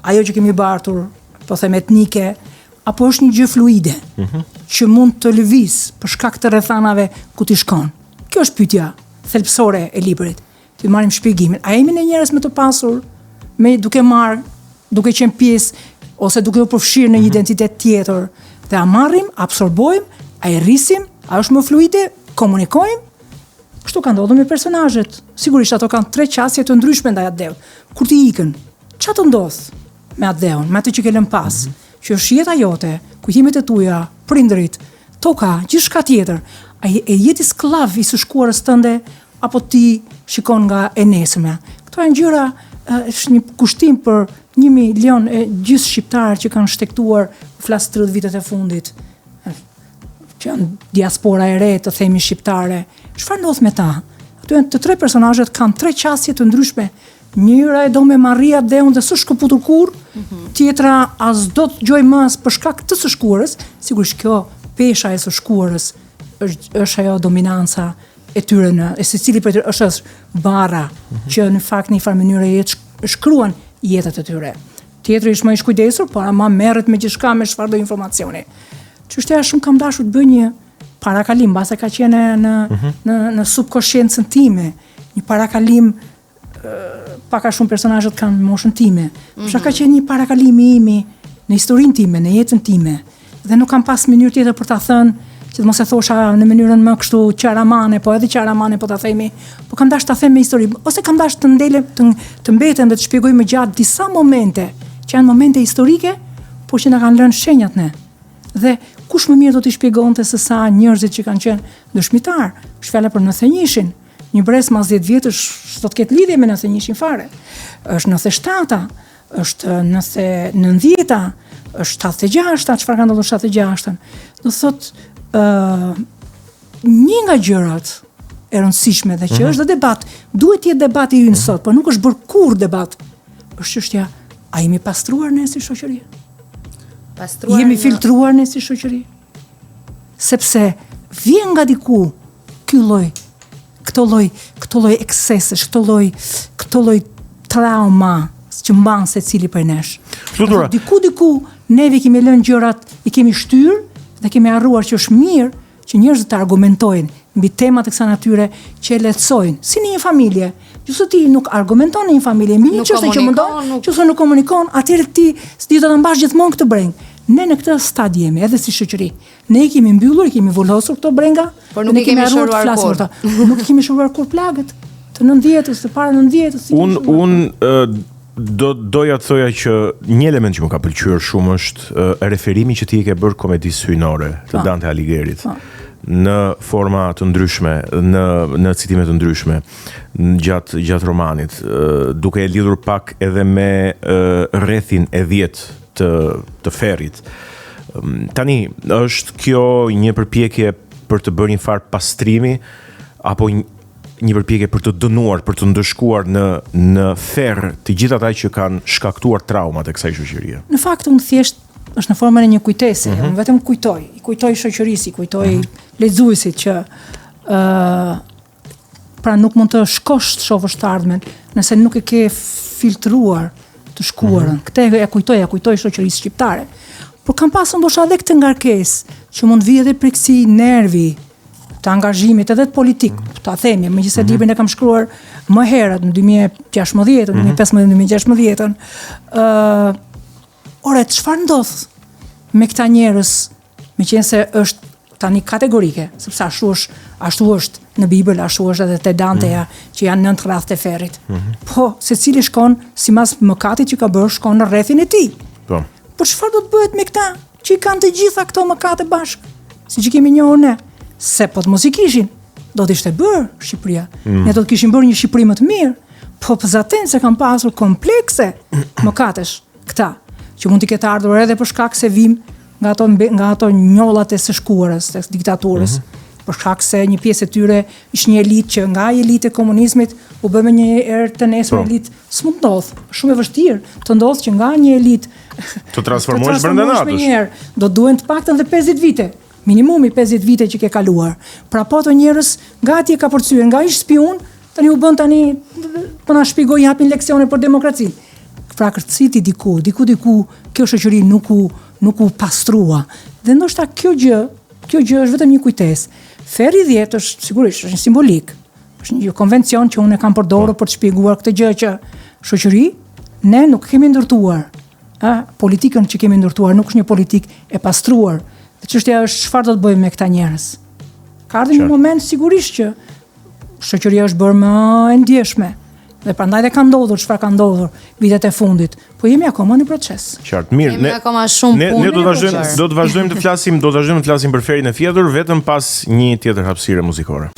Speaker 1: ajo që kemi bartur, po them etnike, apo është një gjë fluide, që mund të lëviz për shkak të rrethanave ku ti shkon? Kjo është pyetja thelbësore e librit. Të marrim shpjegimin. A jemi ne njerëz me të pasur, duke qenë pjesë ose duke u përfshirë në një identitet tjetër, dhe a marrim, absorbojmë, a e rrisim, a është më fluide, komunikojmë? Kështu ka ndodhur me personazhet. Sigurisht ato kanë 3 qasje të ndryshme ndaj atë dheut. Kur ti ikën, ç'a të ndodh me atë dheun, me atë që ke lënë pas, që është jeta jote, kujtimet e tuaja, prindrit, toka, gjithçka tjetër. A e jeti sklav i së shkuarës tënde, apo ti shikon nga e nesërme? Këto janë gjëra, është një kushtim për 1 milion e gjysmë shqiptarë që kanë shtektuar flas 30 vitet e fundit, që janë diaspora e re, të themi shqiptare. Çfarë ndodh me ta? Ato janë të 3 personazhet kanë 3 qasje të ndryshme. Njëra e do me marria dheun dhe s'është shkëputur kurrë, tjetra as do të gjoj më as për shkak të së shkuarës. Sigurisht kjo pesha e së shkuarës është ajo dominanca e tyre e secili prej tyre është barra që në fakt në një farë mënyrë shkruan jetët e tyre. Tjetri është më i shkujdesur, por ama merret me gjithçka, me çfarëdo informacioni. Çështja shumë kam dashur të bëj një parakalim, mbase ka qenë në subkonsciencën time, një parakalim pak a shumë personazhet kanë moshën time. Pra ka qenë një parakalim i imi në historinë time, në jetën time, dhe nuk kam pas mënyrë tjetër për ta thënë, që të mos e thosha në mënyrën më kështu qaramane, po edhe qaramane po ta themi, po kam dashur ta them me histori, ose kam dashur të ndelem, të mbetem dhe të shpjegoj më gjatë disa momente, që janë momente historike, por që na kanë lënë shenjat ne. Dhe kush më mirë do t'i shpjegonte se sa njerëzit që kanë qenë dëshmitar, është fjala për 91-shin. Një brez mas 10 vjetësh do të ketë lidhje me 91-shin fare. Është 97-a, është 90-a, është 76-a, çfarë ka ndodhur 76-ën. Do thotë një nga gjërat e rëndësishme dhe që është dhe debat, duhet të jetë debati ynë sot, por nuk është bërë kurrë debat. Është çështja, a jemi pastruar ne si shoqëri? Jemi filtruar ne si shoqëri? Sepse vjen nga diku këto lloj eksesësh, këto lloj trauma që mban secili prej nesh. Diku neve kemi lënë gjërat, i kemi shtyr dhe kemi harruar që është mirë që njerëzit të argumentojnë mbi temat e kësaj natyre që e lehtësojnë, si në një familje. Nëse ti nuk argumenton në një familje mbi një çështje që mundon, nëse nuk komunikon, atëherë ti s'di do ta mbash gjithmonë këtë breng. Ne në këtë stad jemi, edhe si shoqëri. Ne i kemi mbyllur, i kemi vullosur këto brenga,
Speaker 3: por nuk i kemi shëruar kur.
Speaker 1: Nuk i kemi shëruar kur plagët të 90-s, të para 90-s.
Speaker 4: Doja të thoja që një element që më ka pëlqyer shumë është referimi që ti e ke bërë komedisë hyjnore të Dante Alighirit. Në forma të ndryshme, në citime të ndryshme, gjatë romanit, duke e lidhur pak edhe me rrethin e 10 të Ferrit. Tani, është kjo një përpjekje për të bërë një farë pastrimi, apo një përpjekje për të dënuar, për të ndëshkuar në Ferr të gjithë ata që kanë shkaktuar traumat e kësaj shoqërie?
Speaker 1: Në fakt, unë thjesht është në formën e një kujtese, unë vetëm i kujtoj shoqërisë, i kujtoj lexuesit që pra nuk mund të shkosh të shohësh të ardhmen nëse nuk e ke filtruar të shkuarën. Këtë e kujtoj shoqërisë shqiptare. Por kam pasur ndoshta edhe këtë ngarkesë që mund vijë edhe prej këtij nervi të angazhimit edhe të politik, ta themi, megjithëse librin e kam shkruar më herët në 2016, 2015-2016. Ore, çfarë ndodh me këta njerëz, meqense është tani kategorike, sepse ashtu është në Bibël, ashtu është edhe te Danteja, që janë 9 rreth të Ferrit. Po, secili shkon sipas mëkatit që ka bërë, shkon në rrethin e tij.
Speaker 4: Po.
Speaker 1: Por çfarë do të bëhet me këta që i kanë të gjitha këto mëkate bashkë? Siç i kemi njohur ne. Se po të mos i kishin, do të ishte bërë Shqipëria. Ne do të kishim bërë një Shqipëri më të mirë. Po pëzaten se kanë pasur komplekse mëkatesh këta, që mund të ketë ardhur edhe për shkak se vim nga ato njollat e së shkuarës, të diktaturës. për shkak se një pjesë e tyre ishte një elitë që nga elitë e komunizmit u bë me një herë të nesër elitë. S'mund ndodh, shumë e vështirë të ndodh që nga një elitë
Speaker 4: të transformohesh brenda natës.
Speaker 1: Do duhen të paktën dhe 50 vite. Minimumi 50 vite që ke kaluar. Pra po ato njerëz nga atje ka përcyer, nga ish spion, tani u bën tani po na shpjegoj japin leksione për demokracinë. Pra kërciti diku kjo shoqëri nuk u pastrua. Dhe ndoshta kjo gjë është vetëm një kujtesë. Ferri 10 është sigurisht është një simbolik. Është një konvencion që unë e kam përdorur për të shpjeguar këtë gjë që shoqëri ne nuk kemi ndërtuar. Politikën që kemi ndërtuar nuk është një politikë e pastruar. Dhe çështja është çfarë do të bëjmë me këta njerëz. Ka ardhur një moment sigurisht që shoqëria është bërë më e ndjeshme. Dhe prandaj dhe ka ndodhur çfarë ka ndodhur vitet e fundit, po jemi akoma në proces.
Speaker 4: Qartë, mirë.
Speaker 3: Jemi akoma shumë punë.
Speaker 4: Ne do të vazhdojmë të flasim për Ferin e Fjetur vetëm pas një tjetër hapësire muzikore.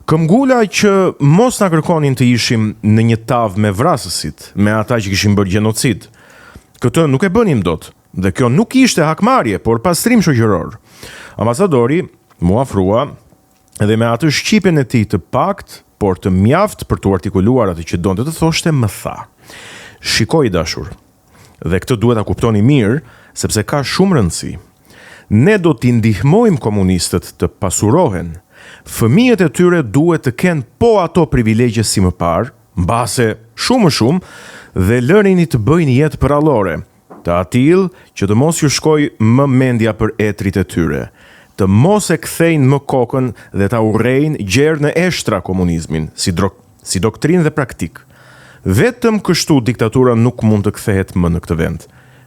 Speaker 4: Këmbgula që mos na kërkonin të ishim në një tavë me vrasësit, me ata që kishin bërë gjenocid. Këtë nuk e bënim dot, dhe kjo nuk ishte hakmarrje, por pastrim shoqëror. Ambasadori mu afrua edhe me atë shqipen e tij të pakt, por të mjaft për të artikuluar atë që donte të thoshte, më tha: "Shikoj dashur, dhe këtë duhet ta kuptoni mirë, sepse ka shumë rëndësi. Ne do t'i ndihmojmë komunistët të pasurohen. Fëmijët e tyre duhet të kenë po ato privilegje si më parë, mbase shumë më shumë, dhe lërini të bëjnë jetë përallore, të atill që të mos ju shkoj më mendja për etrit e tyre, të mos e kthejnë më kokën dhe ta urrejnë gjerë në eshtra komunizmin, si doktrinë dhe praktik. Vetëm kështu diktatura nuk mund të kthehet më në këtë vend.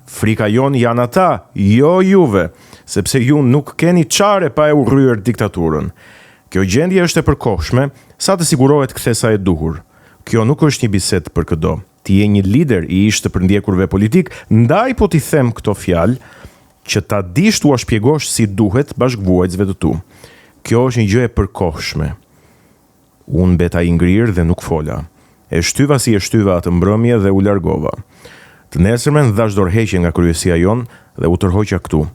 Speaker 4: Frika jonë janë ata, jo juve, sepse ju nuk keni çare pa e urryer diktaturën. Kjo gjendje është e përkohshme, sa të sigurohet kthesa e duhur. Kjo nuk është një bisedë për këdo. Ti je një lider i ish të përndjekurve politik, ndaj po t'i them këto fjalë, që ta dish t'ua shpjegosh si duhet bashkëvuajtësve të tu. Kjo është një gjë e përkohshme. Unë mbeta i ngrirë dhe nuk fola. E shtyva si e shtyva atë mbrëmje dhe u largova. Të nesërmen dhash dorëheqje nga kryesia jon dhe u tërhoqa këtu.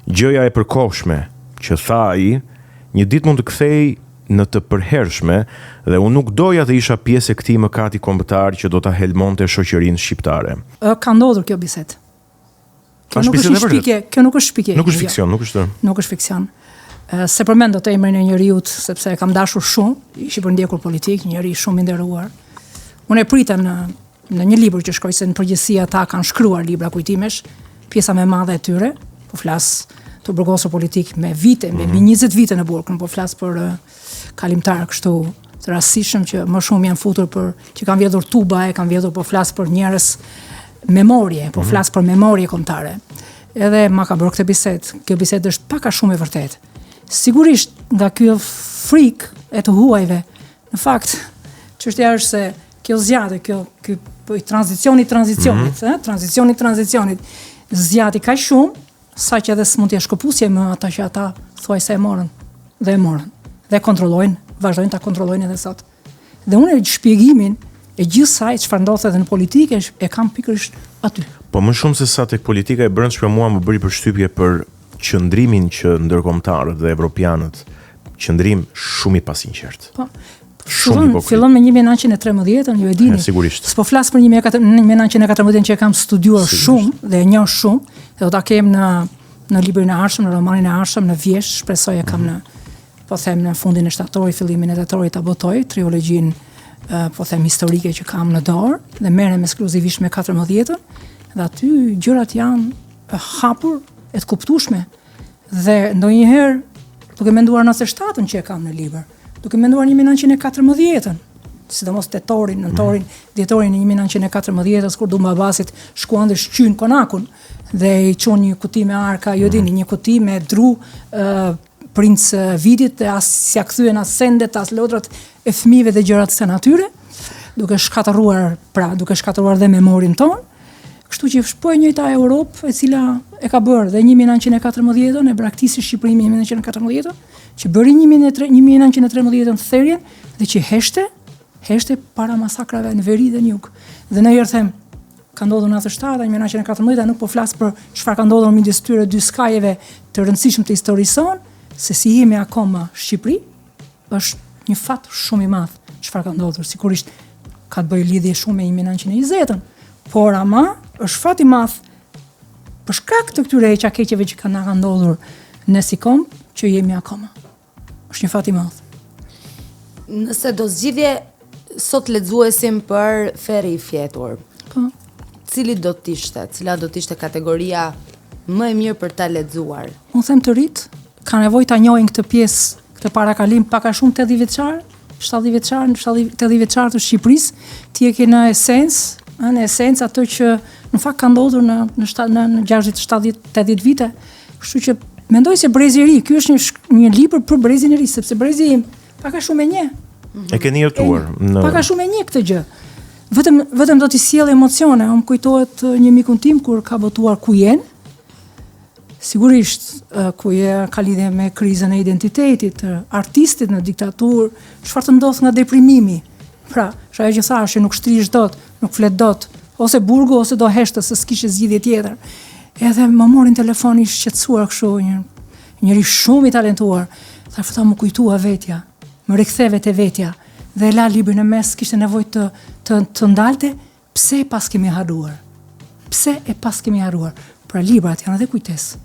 Speaker 4: Gjëja e përkohshme që tha ai, një ditë mund të kthej në të përhershme dhe unë nuk doja të isha pjesë e këtij mëkati kombëtar që do ta helmonte shoqërinë shqiptare.
Speaker 1: Ka ndodhur kjo bisedë. Kjo nuk është shpike.
Speaker 4: Nuk është fiksion, nuk është.
Speaker 1: Nuk është fiksion. Se përmend dot emrin e njeriut sepse e kam dashur shumë, ishi përndjekur politik, një njerëz shumë i nderuar. Unë e prita në një libër që shkruaj, se në përgjithësi ata kanë shkruar libra kujtimesh, pjesa më e madhe e tyre, po flas të burgosur politik me vite, me 20 vite në burg, po flas për kalimtar kështu të rastishëm që më shumë janë futur që kanë vjedhur tuba, kanë vjedhur, po flas për njerëz memorie, po flas për memorie kombëtare. Edhe ma ka bërë këtë bisedë. Kjo bisedë është pak a shumë e vërtetë. Sigurisht nga kjo frikë e të huajve, në fakt, çështja është se kjo zgjate, ky tranzicionit zgjati kaq shumë sa që edhe s'mund t'ia shkëpusje më ata që ata thuaj se e morën dhe kontrollojnë, vazhdojnë ta kontrollojnë edhe sot. Dhe unë shpjegimin e gjithë saj çfarë ndodh edhe në politikë e kam pikërisht aty.
Speaker 4: Po më shumë se sa tek politika e brendshme mua më bëri përshtypje për qëndrimin që ndërkombëtarët dhe evropianët, qëndrim shumë i pasinqert. Po.
Speaker 1: Fillon me 1913-ën, ju e dini.
Speaker 4: Sigurisht.
Speaker 1: S'po flas për 1914-ën që e kam studiuar shumë dhe e njoh shumë, dhe do ta kem në librin e ardhshëm, në romanin e ardhshëm, në Vjesh, shpresoj e kam në fundin e shtatorit, fillimin e tetorit ta botoj, triologjinë po them historike që kam në dorë dhe merrem ekskluzivisht me 14-ën, dhe aty gjërat janë e hapur, e të kuptueshme. Dhe ndonjëherë duke menduar 97-ën që e kam në libër, duke menduar 1914-ën, sidomos tetorin, nëntorin, dhjetorin e 1914-ës, kur Duma Abbasit shkuan dhe shqyn konakun dhe i çon një kuti me arka, ju dini, një kuti me dru princ Vidit, as si ja kthyen as sendet, as lodrat e fëmijëve dhe gjërat të natyre, duke shkatëruar dhe memorin ton. Kështu që po e njëjta Europë, e cila e ka bërë dhe 1914-ën, e braktisi Shqipërinë 1914-ën, që bëri 1913-ën therjen dhe që heshte para masakrave në veri dhe në jug. Dhe në herë them, ka ndodhur në 97, në 1914, nuk po flas për çfarë ka ndodhur midis tyre dy skajeve të rëndësishëm të historisë sonë, se si jemi akoma Shqipëri, është një fat shumë i madh çfarë ka ndodhur. Sigurisht ka të bëjë lidhje shumë me 1920-ën, por ama është fat i madh për shkak të këtyre heqaqeqeve që kanë ndodhur në Sikom që jemi akoma. Është një fat i madh.
Speaker 3: Nëse do zgjidhje sot lexuesim për Ferri i Fjetur,
Speaker 1: Po.
Speaker 3: cila do të ishte kategoria më e mirë për ta lexuar?
Speaker 1: Unë them të rit, ka nevojë ta njohin këtë pjesë, këtë parakalim pak a shumë 80 vjeçar, 70 vjeçar, 80 vjeçar të Shqipërisë, ti e ke në esencë ato që në fakt ka ndodhur në 60, 70, 80 vite. Kështu që mendoj se Brezi i ri, ky është një libër për Brezin e ri, sepse Brezi im pak a shumë e njeh.
Speaker 4: E keni jetuar në
Speaker 1: Pak a shumë e njeh këtë gjë. Vetëm do t'i sjell emocione. Unë kujtohet një mikun tim kur ka botuar Kujen. Sigurisht Kuje ka lidhje me krizën e identitetit, artistit në diktaturë, çfarë të ndodh nga deprimimi. Pra, është ajo që thashë, nuk shtrihesh dot, nuk flet dot, ose burgu ose do heshtës se s'kishe zgjidhje tjetër. Edhe më morin telefon i shqetësuar kështu, njëri shumë i talentuar. Tha futa më kujtua vetja, më riktheve te vetja dhe la librin e mes, kishte nevojë të ndalte, pse e pas kemi harruar. Pse e pas kemi harruar? Pra librat janë edhe kujtesë.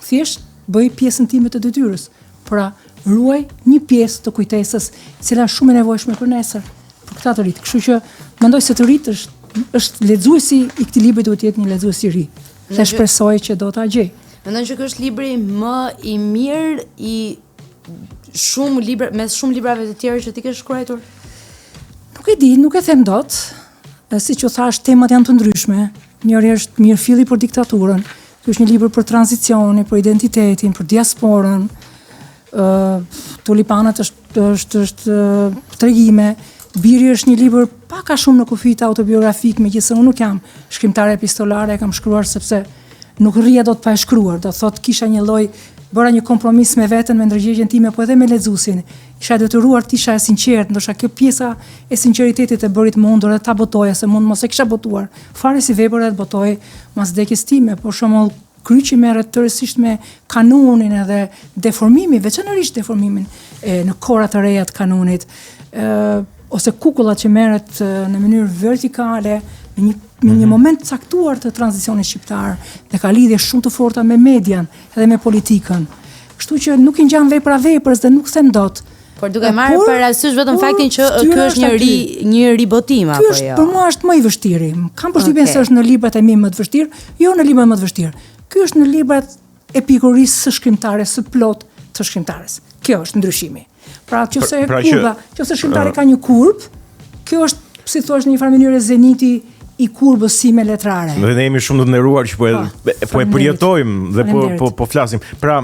Speaker 1: Thjesht bëj pjesën time të detyrës. Pra ruaj një pjesë të kujtesës, e cila është shumë e nevojshme për nesër, për këta të rit. Kështu që mendoj se të rit është lexuesi i këtij libri duhet të jetë një lexues i ri. Dhe shpresoj që do ta gjej.
Speaker 3: Mendoj që ky është libri më i mirë i mes shumë librave të tjerë që ti ke shkruar?
Speaker 1: Nuk e di, nuk e them dot. Siç u thash, temat janë të ndryshme. Njëri është Mirëfilli për diktaturën. Ky është një libër për tranzicionin, për identitetin, për diasporën. Tulipanët është tregime. Biri është një libër pak a shumë në kufit autobiografik, megjithëse unë nuk jam shkrimtare epistolare, kam shkruar sepse nuk rria dot pa e shkruar. Do thotë kisha një lloj, bëra një kompromis me veten, me ndërgjegjen time, po edhe me lexuesin. Isha detyruar të isha e sinqert, ndoshta kjo pjesa e sinqeritetit e bërit mundur edhe ta botoja, se mund mos e kisha botuar. Fare si vepër edhe botoj mas vdekjes time, por shembull kryqi merret tërësisht me kanunin edhe deformimin, veçanërisht deformimin në kohëra të reja të kanunit. Ose kukullat që merret në mënyrë vertikale në një moment caktuar të tranzicionit shqiptar dhe ka lidhje shumë të forta me median edhe me politikën. Kështu që nuk i ngjan vepra veprës dhe nuk them dot.
Speaker 3: Por duke marrë parasysh vetëm faktin që ky është një ribotim apo jo?
Speaker 1: Ky është për mua është më i vështirë. Kam përshtypjen se është në librat e mi më të vështirë, jo në librat më të vështirë. Ky është në librat e pikurisë së shkrimtares, së plot të shkrimtares. Kjo është ndryshimi. Pra, nëse shkrimtari ka një kurb, kjo është, si thua, në një farë mënyrë zeniti i kurbës sime letrare.
Speaker 4: Dhe ne jemi shumë të nderuar që po e përjetojmë dhe po flasim. Pra,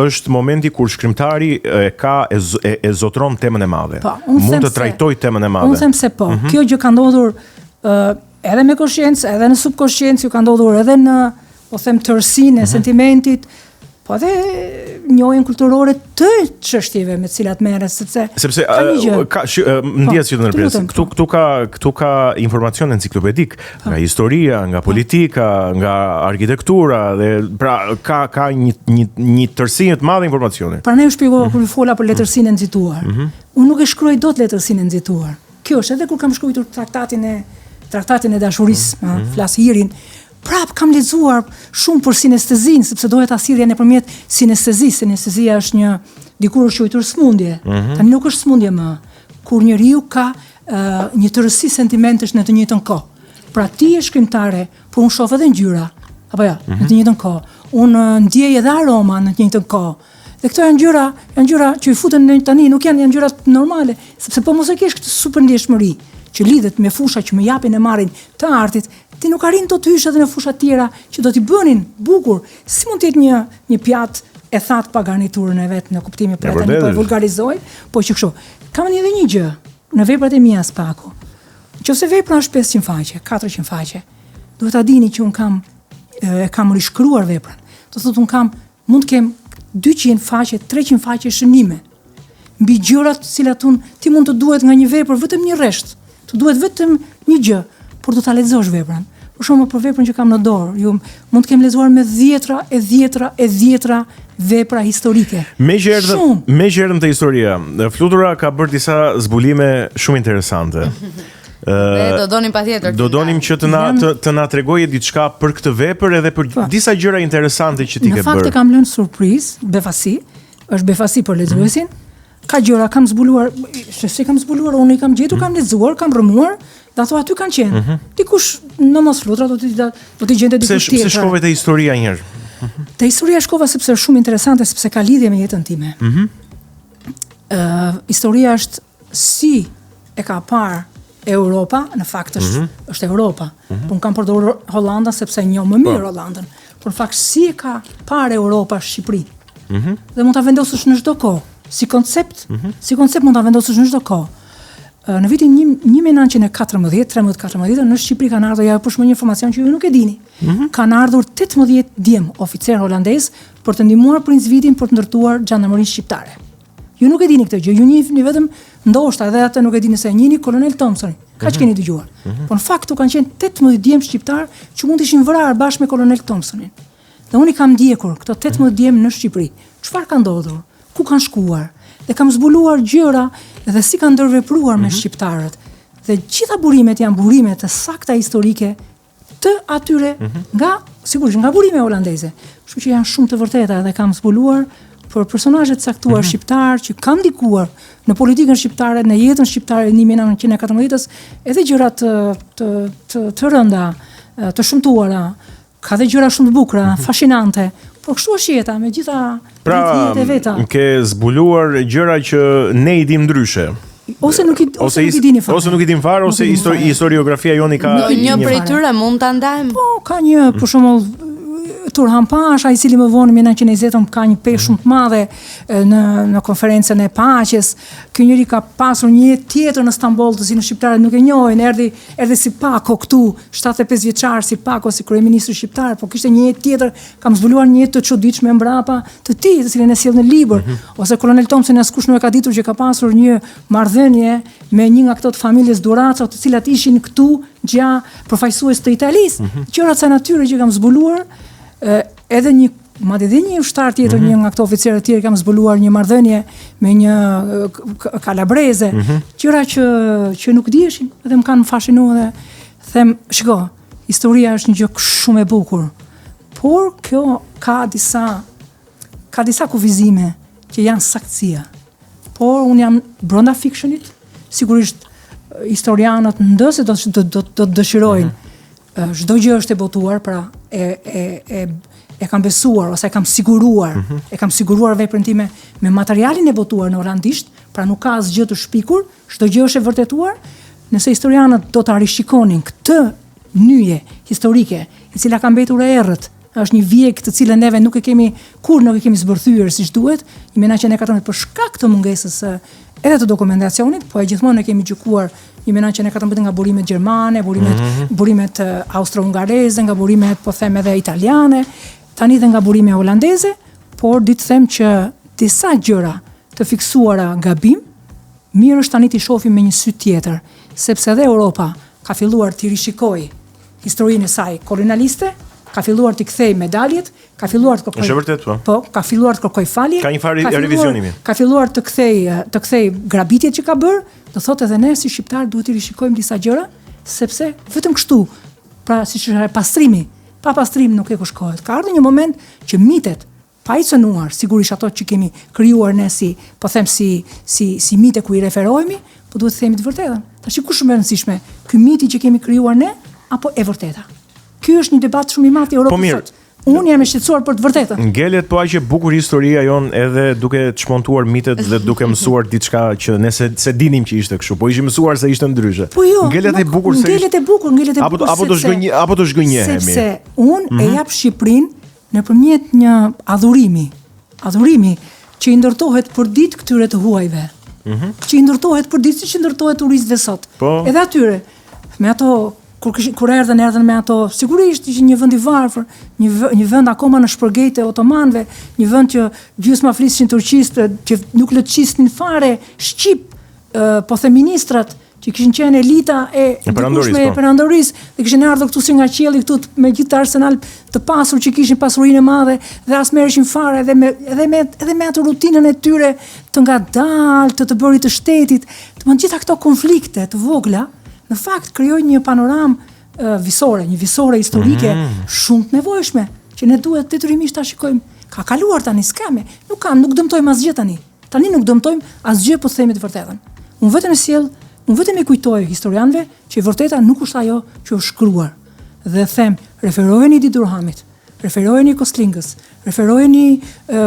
Speaker 4: është momenti kur shkrimtari e zotron temën e madhe. Mund të trajtoj temën e madhe.
Speaker 1: Unë them se po. Kjo gjë ka ndodhur edhe me koshiencë, edhe në subkoshiencë, ka ndodhur edhe në, po them, tërësinë e sentimentit, po edhe njohjen kulturore të çështjeve me të cilat merret, sepse
Speaker 4: ka ndjes që të ndërpres. Këtu ka informacion enciklopedik, nga historia, nga politika, nga arkitektura dhe pra ka një tërësi të madhe informacione.
Speaker 1: Pra ne u shpjegova kur fola për letërsinë e nxituar. Unë nuk e shkruaj dot letërsinë e nxituar. Kjo është edhe kur kam shkruar traktatin e dashurisë, flas Hirin. Prap kam lexuar shumë për sinestezinë, sepse doja ta sillja nëpërmjet sinestezisë. Sinestezia është një dikur është quajtur smundje. Tani nuk është smundje më, kur njeriu ka një tërësi sentimentesh në të njëjtën kohë. Pra ti je shkrimtare, por unë shoh edhe ngjyra, apo jo, në të njëjtën kohë. Unë ndjej edhe aroma në të njëjtën kohë. Dhe këto janë ngjyra që i futen tani, nuk janë ngjyra normale, sepse po mos e kesh këtë superndjeshmëri që lidhet me fusha që më japin e marrin të artit, ti nuk arrin do të hysh edhe në fusha tjera që do t'i bënin bukur. Si mund të jetë një pjatë e thatë pa garniturën e vet në kuptimin për tani po e vulgarizoj, po që kështu. Kam edhe një gjë në veprat e mia Spaku. Nëse vepra është 500 faqe, 400 faqe, duhet ta dini që un kam rishkruar veprën. Do thotë mund të kem 200 faqe, 300 faqe shënime. Mbi gjërat të cilat ti mund të duhet nga një vepër vetëm një rresht. Të duhet vetëm një gjë, por do ta lexosh veprën. Për shembull për veprën që kam në dorë, ju mund të kem lexuar me dhjetra vepra historike.
Speaker 4: Me që erdhëm te historia, Flutura ka bërë disa zbulime shumë interesante.
Speaker 3: Do donim patjetër.
Speaker 4: Do donim që të na tregoje diçka për këtë vepër edhe për disa gjëra interesante që ti ke bërë.
Speaker 1: Në fakt e kam lënë surprizë, befasi, është befasi për lexuesin. Ka gjëra kam zbuluar, se kam zbuluar, unë i kam gjetur, kam lexuar, kam rëmuar, dhe ato aty kanë qenë. Dikush në mos Flutura do t'i gjente dikush tjetër.
Speaker 4: Pse shkove te historia një herë?
Speaker 1: Te historia shkova sepse është shumë interesante, sepse ka lidhje me jetën time. Historia është si e ka parë Europa, në fakt është Europa. Unë kam përdorur Hollandën sepse njoh më mirë Hollandën. Por në fakt si e ka parë Europa Shqipëri. Dhe mund ta vendosësh në çdo kohë. Si koncept mund ta vendosësh në çdo kohë. Në vitin 1914 në Shqipëri kanë ardhur, ja push më një informacion që ju nuk e dini. Kanë ardhur 18 djem oficer holandez për të ndihmuar Princ Vitin për të ndërtuar Gjandarmerinë shqiptare. Ju nuk e dini këtë gjë, ju njihni vetëm ndoshta edhe atë nuk e dini se njihni Kolonel Thompson. Kaq keni dëgjuar. Po në fakt u kanë qenë 18 djem shqiptar që mund të ishin vrarë bashkë me Kolonel Thompsonin. Dhe unë i kam ndjekur këto 18 djem në Shqipëri. Çfarë ka ndodhur? Ku kanë shkuar? Dhe kam zbuluar gjëra dhe si kanë ndërvepruar me shqiptarët. Dhe gjitha burimet janë burime të sakta historike të atyre sigurisht nga burime holandeze. Kështu që janë shumë të vërteta dhe kam zbuluar për personazhe të caktuar shqiptar që kanë ndikuar në politikën shqiptare, në jetën shqiptare në 1914-s, edhe gjëra të rënda, të shëmtuara, ka dhe gjëra shumë të bukura, fascinante. Po kështu është jeta me gjitha e veta.
Speaker 4: Ke zbuluar gjëra që ne i dim ndryshe.
Speaker 1: Ose nuk i dini fare.
Speaker 4: Ose nuk i dim fare, ose historiografia joni ka
Speaker 3: një prej tyre mund ta ndajmë.
Speaker 1: Po, ka një, për shembull, Turhan Pasha, i cili më vonë në 1920 ka një peshë shumë të madhe në konferencën e paqes. Ky njeri ka pasur një jetë tjetër në Stamboll, të cilën shqiptarët nuk e njohin. Erdhi si Pako këtu, 75 vjeçar si Pako, si kryeministri shqiptar, po kishte një jetë tjetër, kam zbuluar një jetë të çuditshme mbrapa të tij, të cilën e sjell në libër. Ose Kolonel Thompson, askush nuk e ka ditur që ka pasur një marrëdhënie me një nga këto të familjes Duraco, të cilat ishin këtu përfaqësues të Italisë. Gjëra të natyre që kam zbuluar. Edhe një ushtar tjetër, një nga këto oficerë të tjerë kam zbuluar një marrëdhënie me një kalabreze, gjëra që nuk dieshin, edhe më kanë fascinuar dhe them, shiko, historia është një gjë shumë e bukur, por kjo ka disa kufizime që janë saktësia. Por unë jam brenda fictionit, sigurisht historianët ndëse do të dëshirojnë. Çdo gjë është e botuar, pra e kam besuar ose e kam siguruar veprën time me materialin e botuar në holandisht, pra nuk ka asgjë të shpikur, çdo gjë është e vërtetuar. Nëse historianët do ta rishikonin këtë nyje historike, e cila ka mbetur e errët, është një vijek të cilën neve nuk e kemi zbërthyer siç duhet, në 1914 për shkak të mungesës edhe të dokumentacionit, po e gjithmonë e kemi gjykuar në 1914 nga burimet gjermane, burimet austro-hungareze, nga burimet po them edhe italiane, tani dhe nga burime holandeze, por ditë them që disa gjëra të fiksuara gabim, mirë është tani t'i shohim me një sy tjetër, sepse edhe Europa ka filluar t'i rishikojë historinë e saj kolonialiste, ka filluar t'i kthej medaljet, ka filluar të ka filluar të kërkoj falje,
Speaker 4: ka një farë revizionimi.
Speaker 1: Ka filluar të kthej grabitjet që ka bërë, do thotë edhe ne si shqiptar duhet t'i rishikojmë disa gjëra, sepse vetëm kështu, pra siç është pastrimi, pa pastrim nuk e kushkohet. Ka ardhur një moment që mitet pa i cënuar, sigurisht ato që kemi krijuar ne si mite ku i referohemi, po duhet të themi të vërtetën. Tash kush më e rëndësishme, ky miti që kemi krijuar ne apo e vërteta? Ky është një debat shumë i madh i Europës sot. Unë jam e shqetësuar për të vërtetën.
Speaker 4: Ngelet po aq e bukur historia jon edhe duke çmontuar mitet dhe duke mësuar diçka që ne se dinim që ishte kështu, po ishim mësuar se ishte ndryshe.
Speaker 1: Po jo,
Speaker 4: ngelet e bukur se
Speaker 1: ngelet e bukur.
Speaker 4: Apo do zhgënjehemi.
Speaker 1: Sepse unë e jap Shqipërinë nëpërmjet një adhurimi që i ndërtohet për ditë këtyre të huajve. Që i ndërtohet për ditë siç i ndërtohet turistëve sot. Edhe atyre me ato kur erdhen me ato, sigurisht ishte një vend i varfër, një vend akoma në shpërgejtë e otomanëve, një vend që gjysma flisnin turqisht, që nuk lëçisnin fare shqip, po the ministrat, që që kishin qenë elita e
Speaker 4: perandorisë, po.
Speaker 1: perandorisë, dhe kishin ardhur këtu si nga qielli këtu me gjithë arsenal të pasur që kishin pasurinë e madhe dhe as merreshin fare edhe me atë rutinën e tyre të ngadalë, të bërit të shtetit, gjitha këto konflikte të vogla, në fakt krijojnë një panoramë visore, një visore historike shumë të nevojshme, që ne duhet detyrimisht ta shikojmë. Ka kaluar tani, s'kame, nuk dëmtojmë asgjë tani. Tani nuk dëmtojmë asgjë, po themi të vërtetën. Unë vetëm e kujtoj historianëve që e vërteta nuk është ajo që është shkruar. Dhe them, referoheni Edi Durhamit, referoheni Kostlingës, referoheni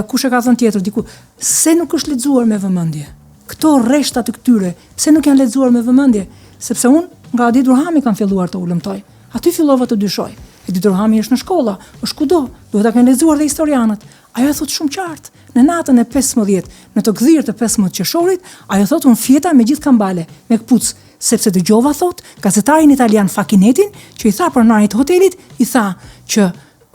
Speaker 1: kush e ka thënë tjetër diku, se nuk është lexuar me vëmendje. Këto rreshta të këtyre, pse nuk janë lexuar me vëmendje? Sepse unë nga Edi Durhami kam filluar të ulëmtoj. Aty fillova të dyshoj. Edi Durhami është në shkolla, është kudo, duhet ta kenë lexuar dhe historianët. Ajo e thot shumë qartë. Në natën e 15, në të gdhirë të 15 qershorit, ajo thot unë fjeta me gjithë kambale, me këpuc, sepse dëgjova thot gazetarin italian Fakinetin, që i tha pronarit të hotelit, i tha që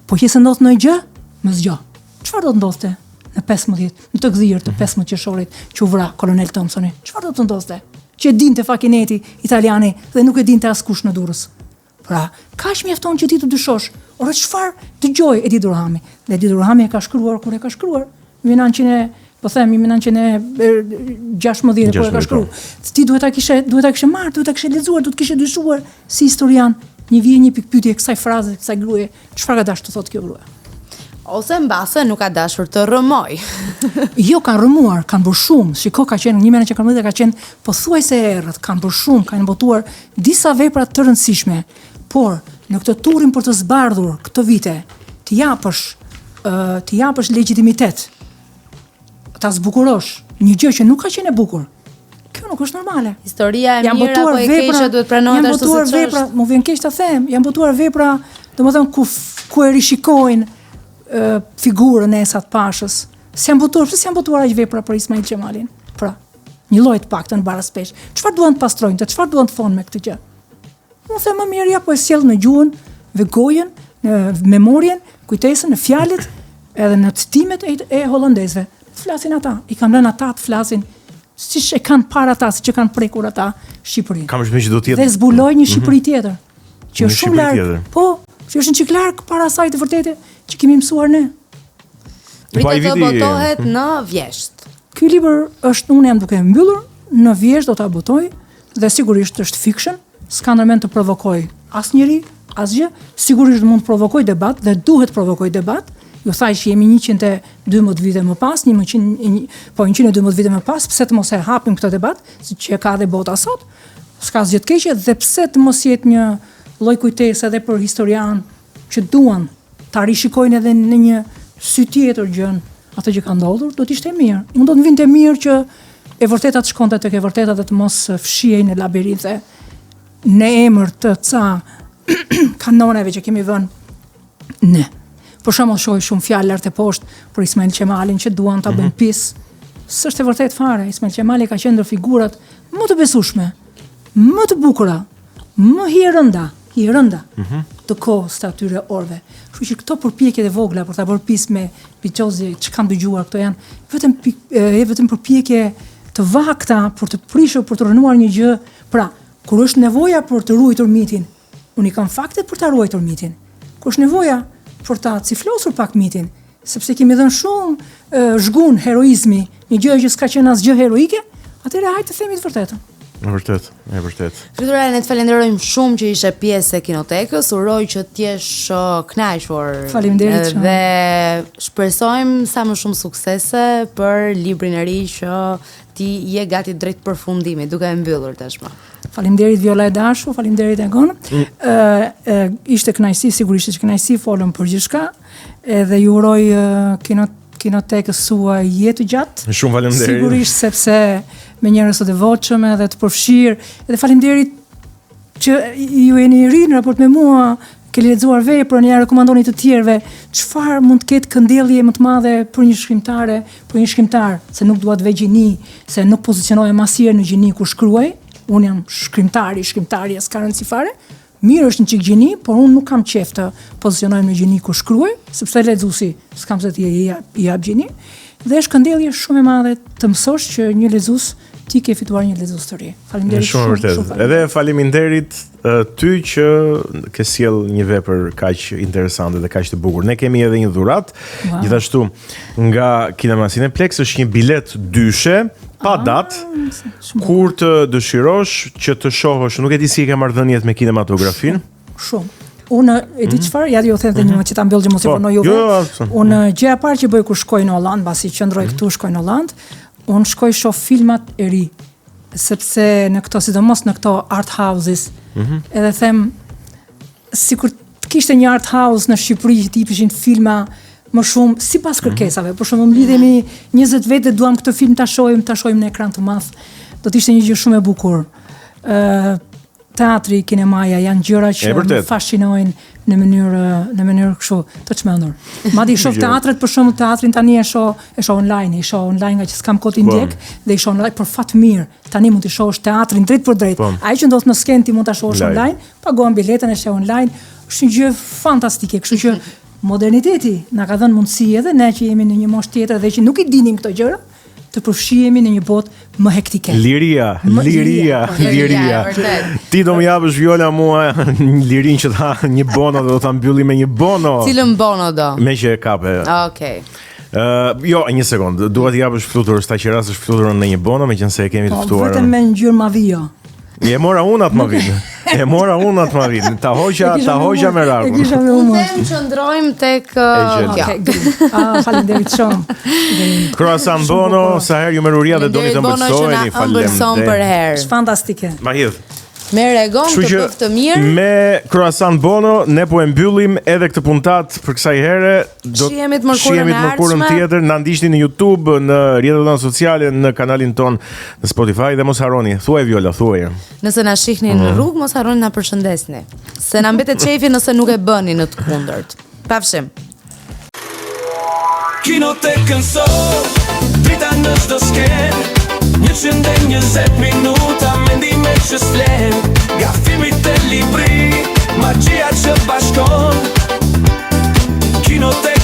Speaker 1: po që se ndodh ndonjë gjë, më zgjo. Çfarë do të ndodhte në 15, në të gdhirë të 15 qershorit që u vra kolonel Thompsoni? Çfarë do të ndodhte? Që dinte Fakineti italiani dhe nuk e dinte askush në Durrës. Pra, kaq mjafton që ti të dyshosh, ora çfarë dëgjoi Edi Durhami? Dhe Edi Durhami e ka shkruar kur e ka shkruar. 1916 kur e ka shkruar. Ti duhet ta kishe marrë, duhet ta kishe lexuar, duhet të kishe dyshuar si historian. Një vjen një pikë pyetje kësaj fraze, kësaj gruaje. Çfarë ka dashur të thotë kjo gruaja?
Speaker 3: Ose mbase nuk ka dashur të rrëmoj.
Speaker 1: Jo, kanë rrëmuar, kanë bërë shumë. Shiko, ka qenë 1914 ka qenë pothuajse e errët, kanë bërë shumë, kanë botuar disa vepra të rëndësishme. Por në këtë turrin për të zbardhur këto vite, të japësh legjitimitet, ta zbukurosh një gjë që nuk ka qenë e bukur. Kjo nuk është normale.
Speaker 3: Historia e mirë apo e keqe duhet pranohet ashtu siç është.
Speaker 1: Më vjen keq ta them, janë botuar vepra, domethënë ku e rishikojnë figurën e Esat Pashës. Pse janë botuar aq vepra për Ismail Qemalin? Pra, një lloj të paktën baraspesh. Çfarë duan të pastrojnë? Çfarë duan të thonë me këtë gjë? Unë them më mirë ja po e sjell në gjuhën, në gojën, në memorien, kujtesën, në fjalët, edhe në citimet e hollandezëve. Flasin ata, i kam lënë ata të flasin siç e kanë parë ata, siç e kanë prekur ata Shqipërinë.
Speaker 4: Kam shpresë që do të jetë.
Speaker 1: Dhe zbuloj një Shqipëri tjetër, që është shumë larg. Po, që është një çik larg para asaj të vërtetë që kemi mësuar ne.
Speaker 3: Pritet të botohet në Vjesht.
Speaker 1: Ky libër është, unë jam duke mbyllur, në Vjesht do ta botoj dhe sigurisht është fiction, s'ka ndërmend të provokoj asnjëri, asgjë, sigurisht mund të provokoj debat dhe duhet provokoj debat. Ju thaj që jemi 112 vite më pas, 112 vite më pas, pse të mos e hapim këtë debat, siç e ka dhe bota sot, s'ka asgjë të keqe, dhe pse të mos jetë një lloj kujtese edhe për historian që duan ta rishikojnë edhe në një sy tjetër gjën atë që ka ndodhur, do të ishte mirë. Unë do të vinte mirë që e vërteta të shkonte tek e vërteta dhe të mos fshihej në labirinthe në emër të ca kanoneve që kemi vënë ne. Për shembull, shoh shumë fjalë lart e poshtë për Ismail Qemalin që duan ta bëjnë pis. S'është e vërtetë fare. Ismail Qemali ka qenë ndër figurat më të besueshme, më të bukura, më hirënda të kohës të atyre orëve. Kështu që këto përpjekje të vogla për ta bërë pis me Piçozi që kanë dëgjuar, këto janë vetëm përpjekje të vakta për të prishur, për të rënuar një gjë. Pra, kur është nevoja për të ruajtur mitin, unë i kam faktet për ta ruajtur mitin. Kur është nevoja për ta ciflosur pak mitin, sepse kemi dhënë shumë zhgun heroizmi, një gjë që s'ka qenë asgjë heroike, atëherë hajtë të themi të vërtetën.
Speaker 4: E vërtet.
Speaker 3: Frytura, ne të falenderojmë shumë që ishe pjesë e Kinotekës, uroj që t'jesh kënaqur.
Speaker 1: Faleminderit shumë.
Speaker 3: Dhe shpresojmë sa më shumë suksese për librin e ri që ti je gati drejt përfundimit, duke e mbyllur tashmë.
Speaker 1: Faleminderit Viola e Dashu, faleminderit Egon. Ishte kënaqësi, sigurisht që kënaqësi, folëm për gjithçka, edhe ju uroj Kinotekës suaj jetë gjatë.
Speaker 4: Shumë faleminderit.
Speaker 1: Sigurisht sepse me njerëz të devotshëm edhe të përfshirë, edhe faleminderit që ju jeni ri në raport me mua, keni lexuar veprën, ja rekomandoni të tjerëve. Çfarë mund të ketë këndellje më të madhe për një shkrimtar, se nuk dua të vë gjini, se nuk pozicionohem asnjëherë në gjini kur shkruaj. Unë jam shkrimtari, s'ka rëndësi fare. Mirë është një çik gjini, por unë nuk kam qejf të pozicionohem në gjini kur shkruaj, sepse lexuesi s'kam se ti i jap gjini. Dhe është këndellje shumë e madhe të mësosh që një lexues ti ke fituar një lexues të ri. Faleminderit
Speaker 4: Shumë vërtet. Edhe faleminderit ty që ke sjell një vepër kaq interesante dhe kaq të bukur. Ne kemi edhe një dhuratë, gjithashtu nga Kinema Cineplex është një bilet dyshe pa datë, kur të dëshirosh që të shohësh, nuk e di si e ke marrëdhëniet me kinematografin.
Speaker 1: Shumë. Unë e di çfarë, ja ju them edhe një që ta mbyll që mos e vonoj juve. Unë gjëja e parë që bëj kur shkoj në Holland, mbasi qëndroj këtu, shkoj në Holland, unë shkoj shoh filmat e ri, sepse në këto, sidomos në këto art houses, edhe them, sikur të kishte një art house në Shqipëri që t'jepeshin filma më shumë sipas kërkesave. Për shembull, mlidhemi 20 vete, duam këtë film ta shohim në ekran të madh. Do të ishte një gjë shumë e bukur. Teatri, kinemaja janë gjëra që më fascinojnë në mënyrë kështu të çmendur. Madje shoh teatret, për shembull, teatrin tani e shoh online, nga që s'kam kohë të ndjek dhe i shoh online për fat mirë. Tani mund të shohësh teatrin drejt për drejt. Ai që ndodh në skenë ti mund ta shohësh online, paguan biletën e sheh online. Është një gjë fantastike, kështu që moderniteti na ka dhënë mundësi edhe ne që jemi në një moshë tjetër dhe që nuk i dinim këto gjëra, të përfshihemi në një botë më hektike.
Speaker 4: Liria. Ti do më japësh Viola mua lirin që tha një bono dhe do ta mbylli me një bono.
Speaker 3: Cilën bono do?
Speaker 4: Me që e kape.
Speaker 3: Okej.
Speaker 4: Jo, një sekond. Dua të japësh flutur, sta që rast është fluturën në një bono, meqense e kemi të ftuar.
Speaker 1: Vetëm me ngjyrë mavio.
Speaker 4: E mora unë atë më vinë. Ta hoqja me rarkun.
Speaker 1: E kisha me humor.
Speaker 3: Ne qëndrojmë tek
Speaker 1: faleminderit shumë.
Speaker 4: Croissant bono, sa herë ju meruria dhe doni të ëmbëlsoheni, faleminderit.
Speaker 1: Është fantastike.
Speaker 4: Ma hidh.
Speaker 3: Me regon të bëftë të mirë.
Speaker 4: Me Croissant bono ne po e mbyllim edhe këtë puntat për kësaj here. Do
Speaker 3: shihemi të mërkurën
Speaker 4: tjetër, na ndiqni në YouTube, në rrjetet tona sociale, në kanalin ton në Spotify dhe mos harroni. Thuaj Viola, thuaj.
Speaker 3: Nëse na shihni në rrugë, mos harroni na përshëndesni. Se na mbetet çefi nëse nuk e bëni në të kundërt. Pafshim.
Speaker 2: Kinotekën sot, drita në çdo skenë, 120 minuta mendime që s'len, nga filmit e libri, magjia që bashkon. Kinotekën